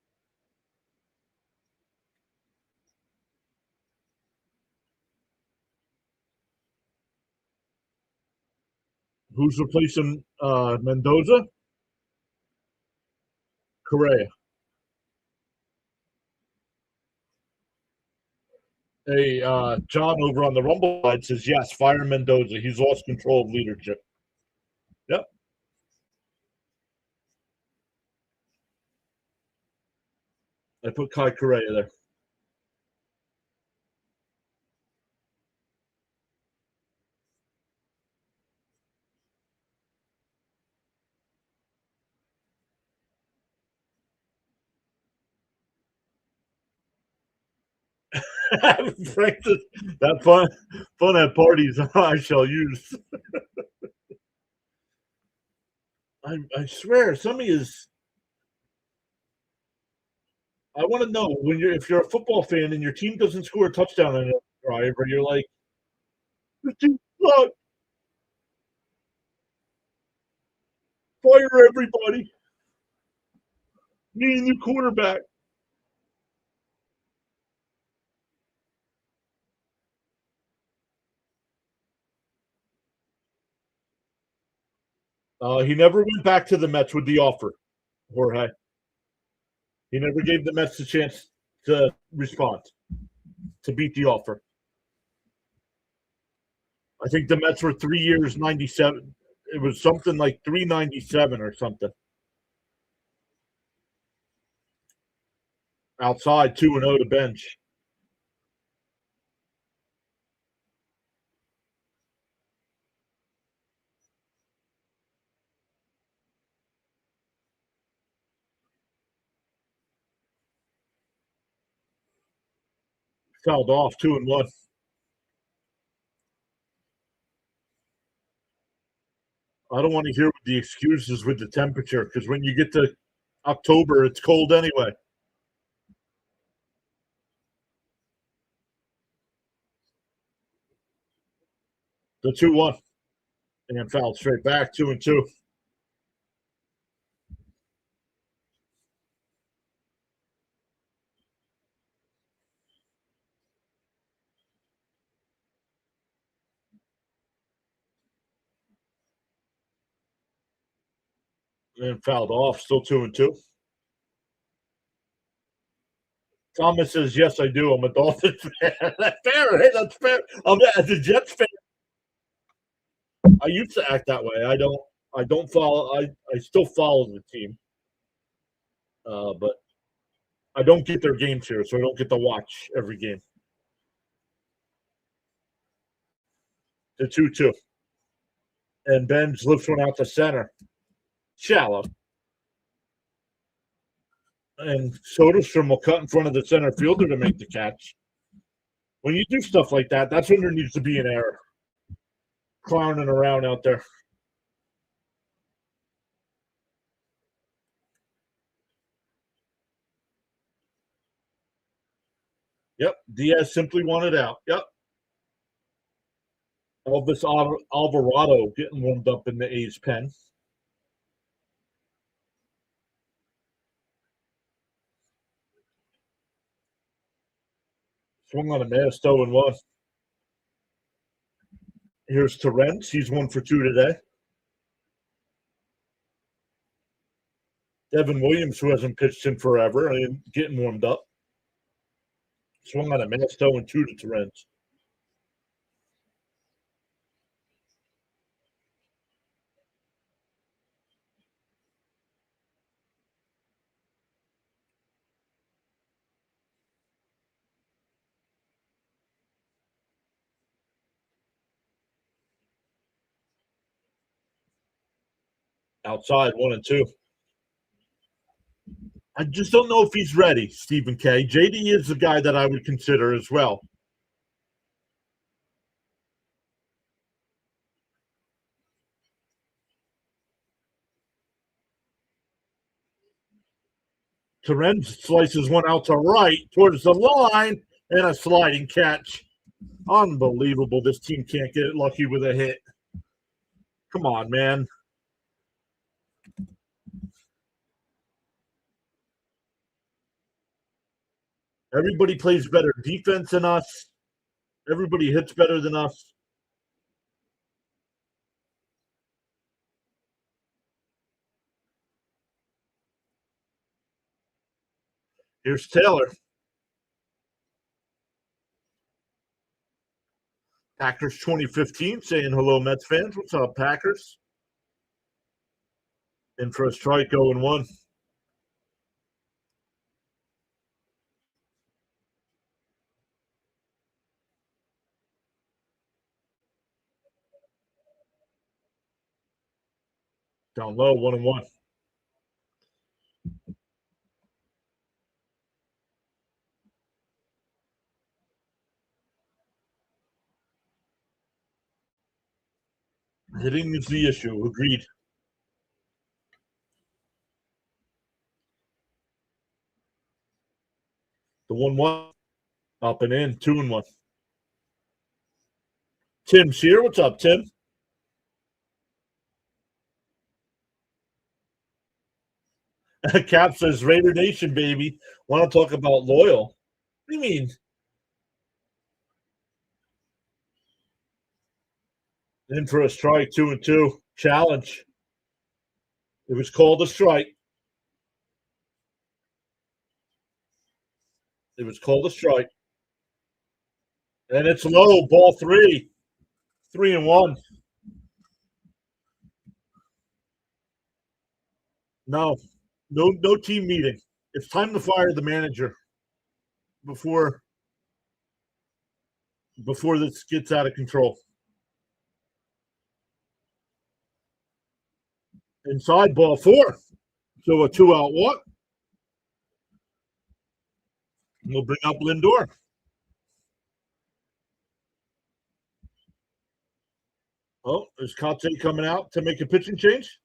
Who's replacing Mendoza? Correa. Hey, John over on the Rumble side says, yes, fire Mendoza. He's lost control of leadership. Yep. I put Kai Correa there. Frank, that fun at parties I shall use. I swear, some of his. I want to know when if you're a football fan and your team doesn't score a touchdown on a drive, or you're like, the team sucks, fire everybody, need a new quarterback. He never went back to the Mets with the offer, Jorge. He never gave the Mets a chance to respond, to beat the offer. I think the Mets were 3 years, 97. It was something like 397 or something. Outside 2-0 to bench. Fouled off 2-1. I don't want to hear the excuses with the temperature, because when you get to October, it's cold anyway. The 2-1. And fouled straight back, 2-2. And fouled off, still 2-2. Thomas says, yes, I do. I'm a Dolphins fan. That's fair. Hey, that's fair. As a Jets fan, I used to act that way. I don't follow. I still follow the team, but I don't get their games here, so I don't get to watch every game. The 2-2. And Ben's lifts one out to center. Shallow. And Soderstrom will cut in front of the center fielder to make the catch. When you do stuff like that, that's when there needs to be an error. Clowning around out there. Yep. Diaz simply wanted out. Yep. Elvis Alvarado getting warmed up in the A's pen. Swung on a miss, 0-1. Here's Torrens. He's 1-for-2 today. Devin Williams, who hasn't pitched in forever, and getting warmed up. Swung on a miss, 0-2 to Torrens. Outside, 1-2. I just don't know if he's ready, Stephen K. JD is the guy that I would consider as well. Torrens slices one out to right towards the line, and a sliding catch. Unbelievable. This team can't get lucky with a hit. Come on, man. Everybody plays better defense than us. Everybody hits better than us. Here's Taylor. Packers 2015 saying hello, Mets fans. What's up, Packers? In for a strike, 0-1. Down low, 1-1. Hitting is the issue. Agreed. The 1-1. Up and in, 2-1. Tim's here. What's up, Tim? Cap says Raider Nation, baby. Want to talk about loyal? What do you mean? In for a strike, 2-2. Challenge. It was called a strike. It was called a strike. And it's low, ball 3. 3-1. No team meeting. It's time to fire the manager before this gets out of control. Inside, ball 4. So a 2-out walk. We'll bring up Lindor. Oh, is Kotsay coming out to make a pitching change?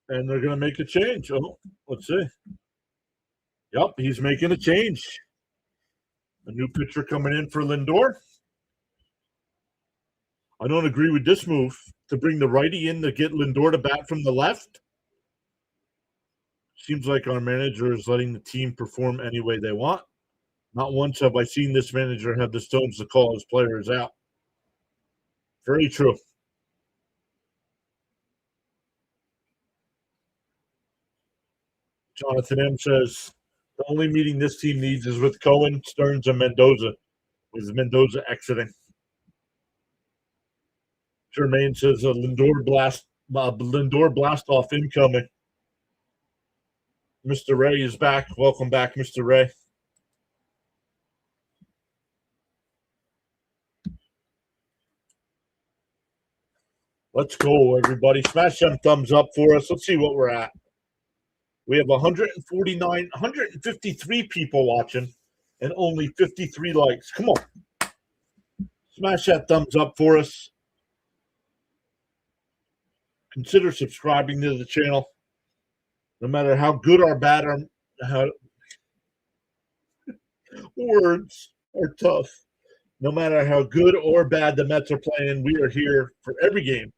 And they're going to make a change. Oh, let's see. Yep, he's making a change. A new pitcher coming in for Lindor. I don't agree with this move to bring the righty in to get Lindor to bat from the left. Seems like our manager is letting the team perform any way they want. Not once have I seen this manager have the stones to call his players out. Very true. Jonathan M. says, the only meeting this team needs is with Cohen, Stearns, and Mendoza, with Mendoza exiting. Jermaine says a Lindor blast off incoming. Mr. Ray is back. Welcome back, Mr. Ray. Let's go, everybody. Smash some thumbs up for us. Let's see what we're at. We have 153 people watching and only 53 likes. Come on. Smash that thumbs up for us. Consider subscribing to the channel. No matter how good or bad words are tough. No matter how good or bad the Mets are playing, we are here for every game.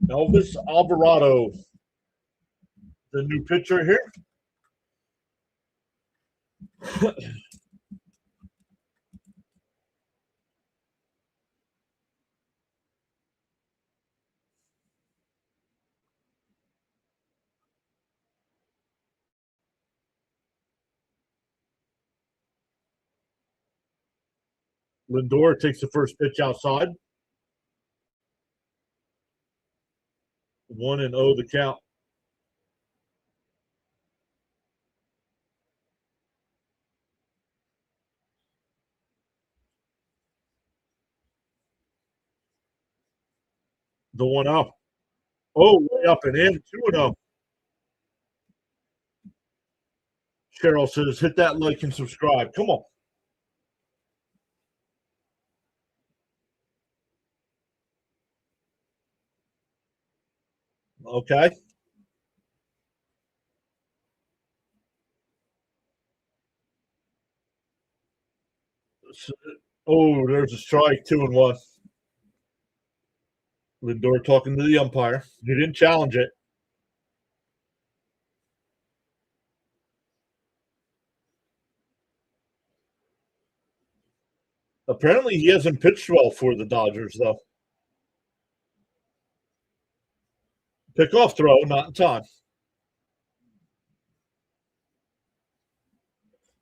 Elvis Alvarado, the new pitcher here. Lindor takes the first pitch outside. 1-0 the count. The 1-0. Oh, way up and in. 2-0. Cheryl says, hit that like and subscribe. Come on. Okay. Oh, there's a strike, 2-1. Lindor talking to the umpire. He didn't challenge it. Apparently, he hasn't pitched well for the Dodgers, though. Pickoff throw, not in time.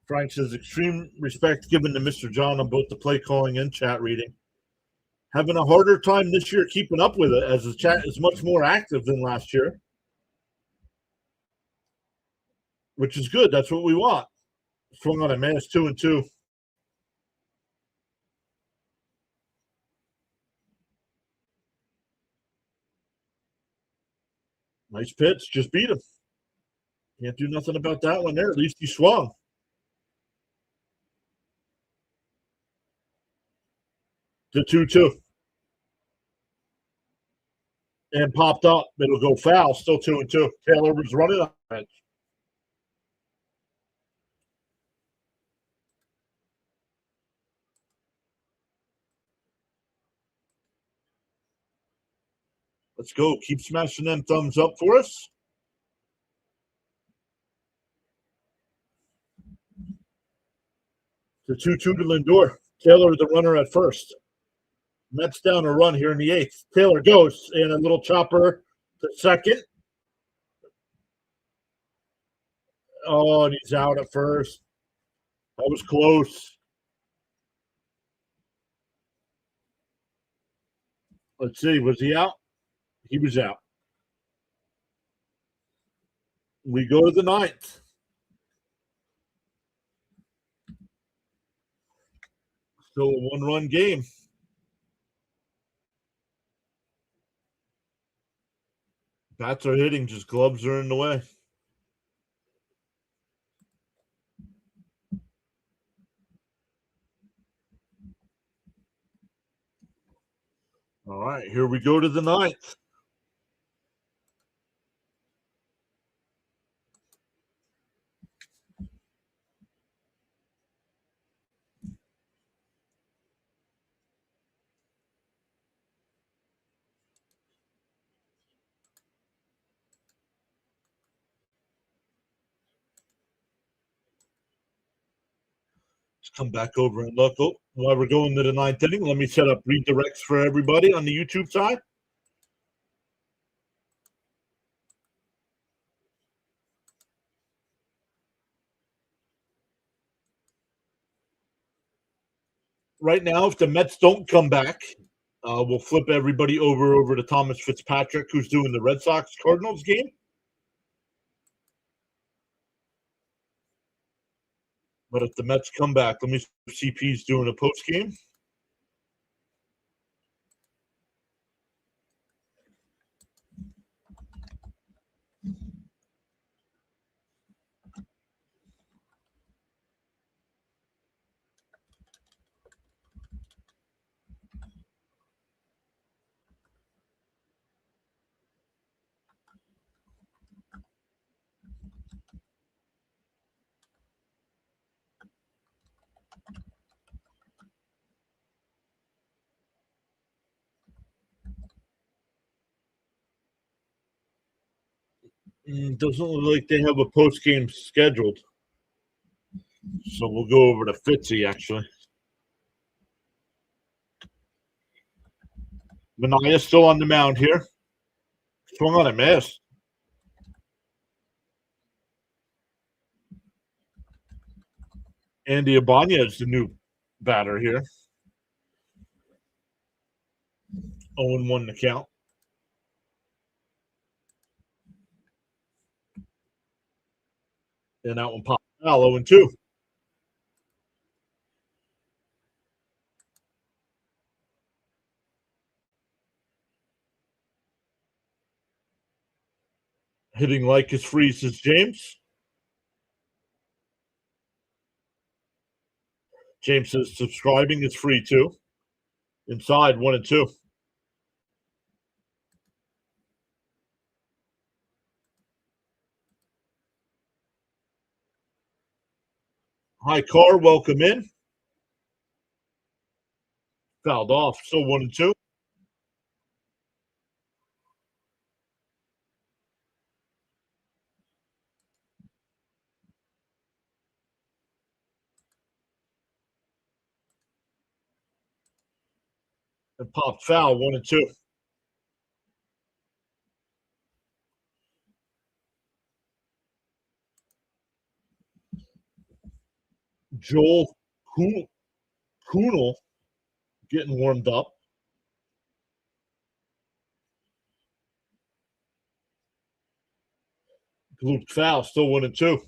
Frank says, extreme respect given to Mr. John on both the play calling and chat reading. Having a harder time this year keeping up with it as the chat is much more active than last year, which is good. That's what we want. Swung on a man, it's 2-2. Nice pitch, just beat him. Can't do nothing about that one there. At least he swung. The 2-2. And popped up. It'll go foul. Still 2-2. Taylor was running on the bench. Let's go. Keep smashing them thumbs up for us. The 2-2 to Lindor. Taylor, the runner at first. Mets down a run here in the 8th. Taylor goes, and a little chopper to second. Oh, and he's out at first. That was close. Let's see. Was he out? He was out. We go to the 9th. Still a one-run game. Bats are hitting, just gloves are in the way. All right, here we go to the 9th. Let's come back over and look. Oh, while we're going to the 9th inning, let me set up redirects for everybody on the YouTube side. Right now, if the Mets don't come back, we'll flip everybody over to Thomas Fitzpatrick, who's doing the Red Sox Cardinals game. But if the Mets come back, let me see if CP's doing a post game. Doesn't look like they have a post game scheduled. So we'll go over to Fitzy, actually. Manaea still on the mound here. Swung on a miss. Andy Abanya is the new batter here. 0-1 the count. And that one popped out 0-2. Hitting like his freeze is James. James says subscribing is free too. Inside 1-2. Hi, Carr. Welcome in. Fouled off. Still 1-2. And popped foul. 1-2. Joel Kunal getting warmed up. Looped foul. Still 1-2.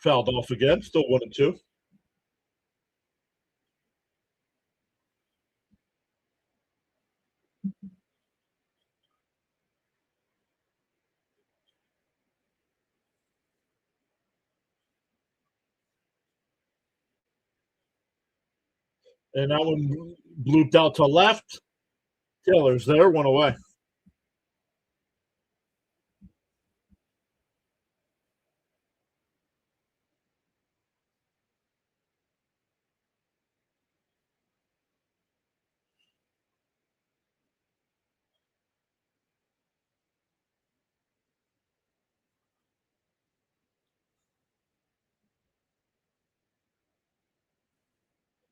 Fouled off again. Still 1-2. And that one blooped out to left. Taylor's there. One away.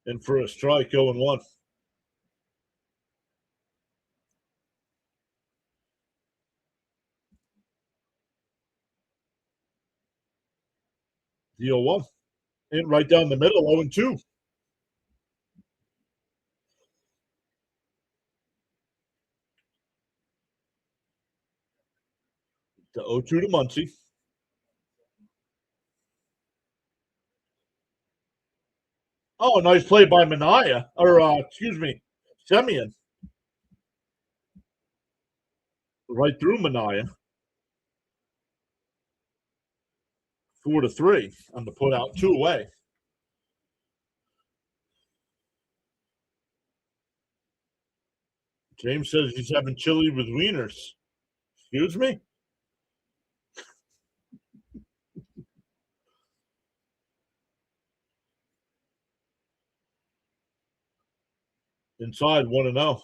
And for a strike, 0-1. The 0-1. And right down the middle, 0-2. The 0-2 to Muncie. Oh, nice play by Minaya. Or, excuse me, Semyon. Right through Minaya. 4-3 on the put out. 2 away. James says he's having chili with wieners. Excuse me? Inside 1-0.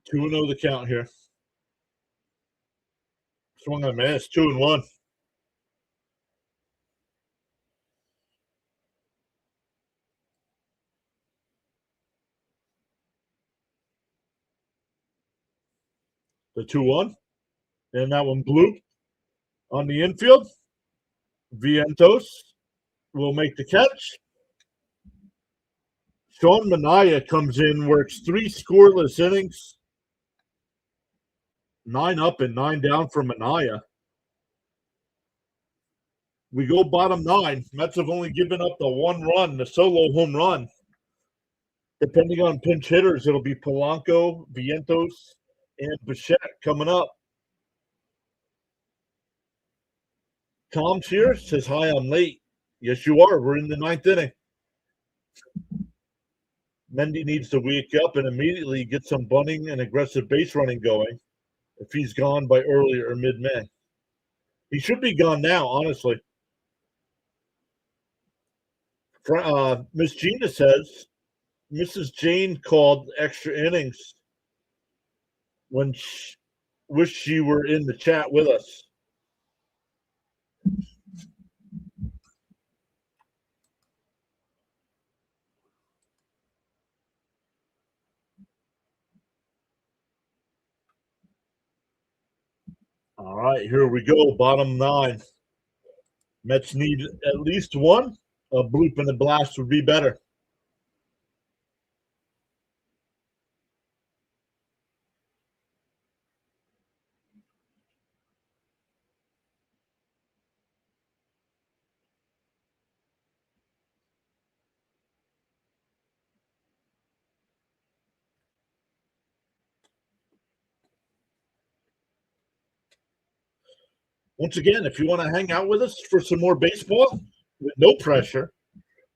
Two and 0 the count here. Swung on a miss. 2-1. The 2-1. And that one blew on the infield. Vientos will make the catch. Sean Minaya comes in, works 3 scoreless innings. 9 up and 9 down for Minaya. We go bottom 9. Mets have only given up the 1 run, the solo home run. Depending on pinch hitters, it'll be Polanco, Vientos, and Bichette coming up. Tom's here, says, hi, I'm late. Yes, you are. We're in the 9th inning. Mendy needs to wake up and immediately get some bunting and aggressive base running going if he's gone by early or mid-May. He should be gone now, honestly. Miss Gina says Mrs. Jane called extra innings when wish she were in the chat with us. right, here we go. Bottom 9. Mets need at least one. A bloop and a blast would be better. Once again, if you want to hang out with us for some more baseball with no pressure,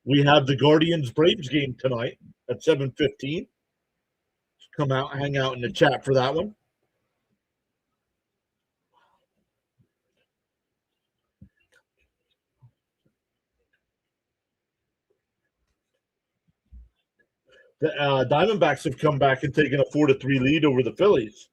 we have the Guardians-Braves game tonight at 7:15. Come out, hang out in the chat for that one. The Diamondbacks have come back and taken a 4-3 lead over the Phillies.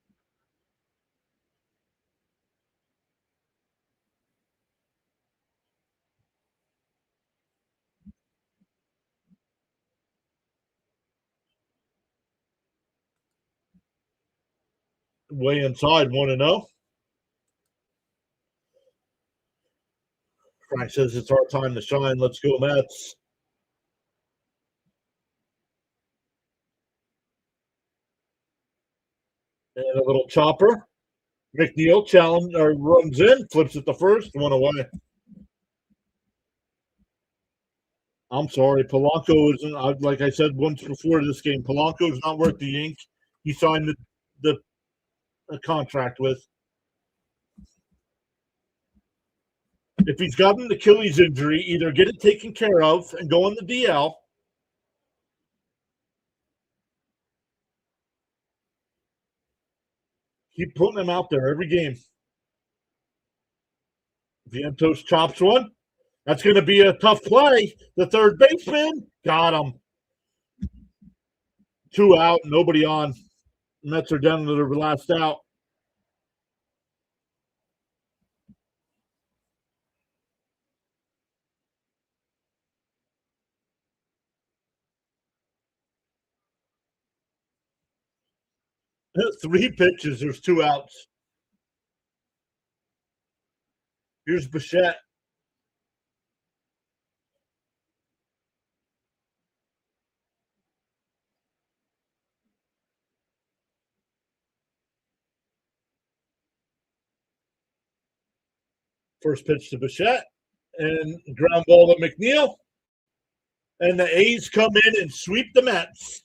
Way inside, 1-0. Frank says it's our time to shine. Let's go, Mets. And a little chopper. McNeil challenge or runs in, flips it to first, 1 away. I'm sorry, Polanco isn't. Like I said once before this game, Polanco is not worth the ink he signed the contract with. If he's got an Achilles injury, either get it taken care of and go on the DL. Keep putting him out there every game. Vientos chops one. That's going to be a tough play. The third baseman got him. 2 out, nobody on. Mets are down to their last out. Three pitches, there's 2 outs. Here's Bichette. First pitch to Bichette and ground ball to McNeil. And the A's come in and sweep the Mets.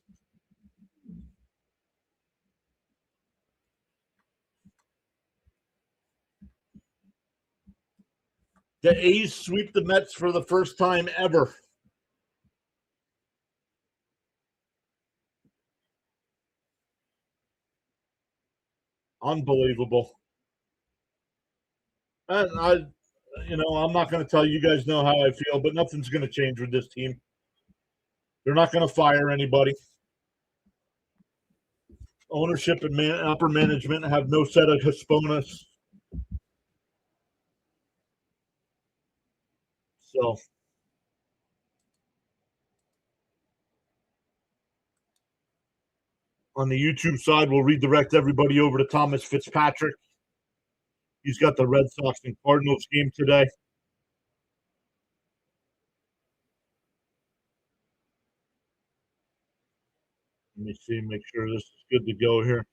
The A's sweep the Mets for the first time ever. Unbelievable. And I'm not going to tell you guys know how I feel, but nothing's going to change with this team. They're not going to fire anybody. Ownership and upper management have no set of Hisponas. So on the YouTube side, we'll redirect everybody over to Thomas Fitzpatrick. He's got the Red Sox and Cardinals game today. Let me see, make sure this is good to go here.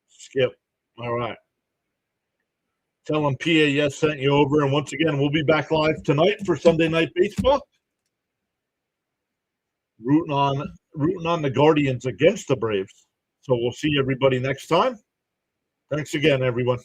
Skip. All right. Tell him PAS sent you over. And once again, we'll be back live tonight for Sunday Night Baseball. Rooting on the Guardians against the Braves. So we'll see everybody next time. Thanks again, everyone.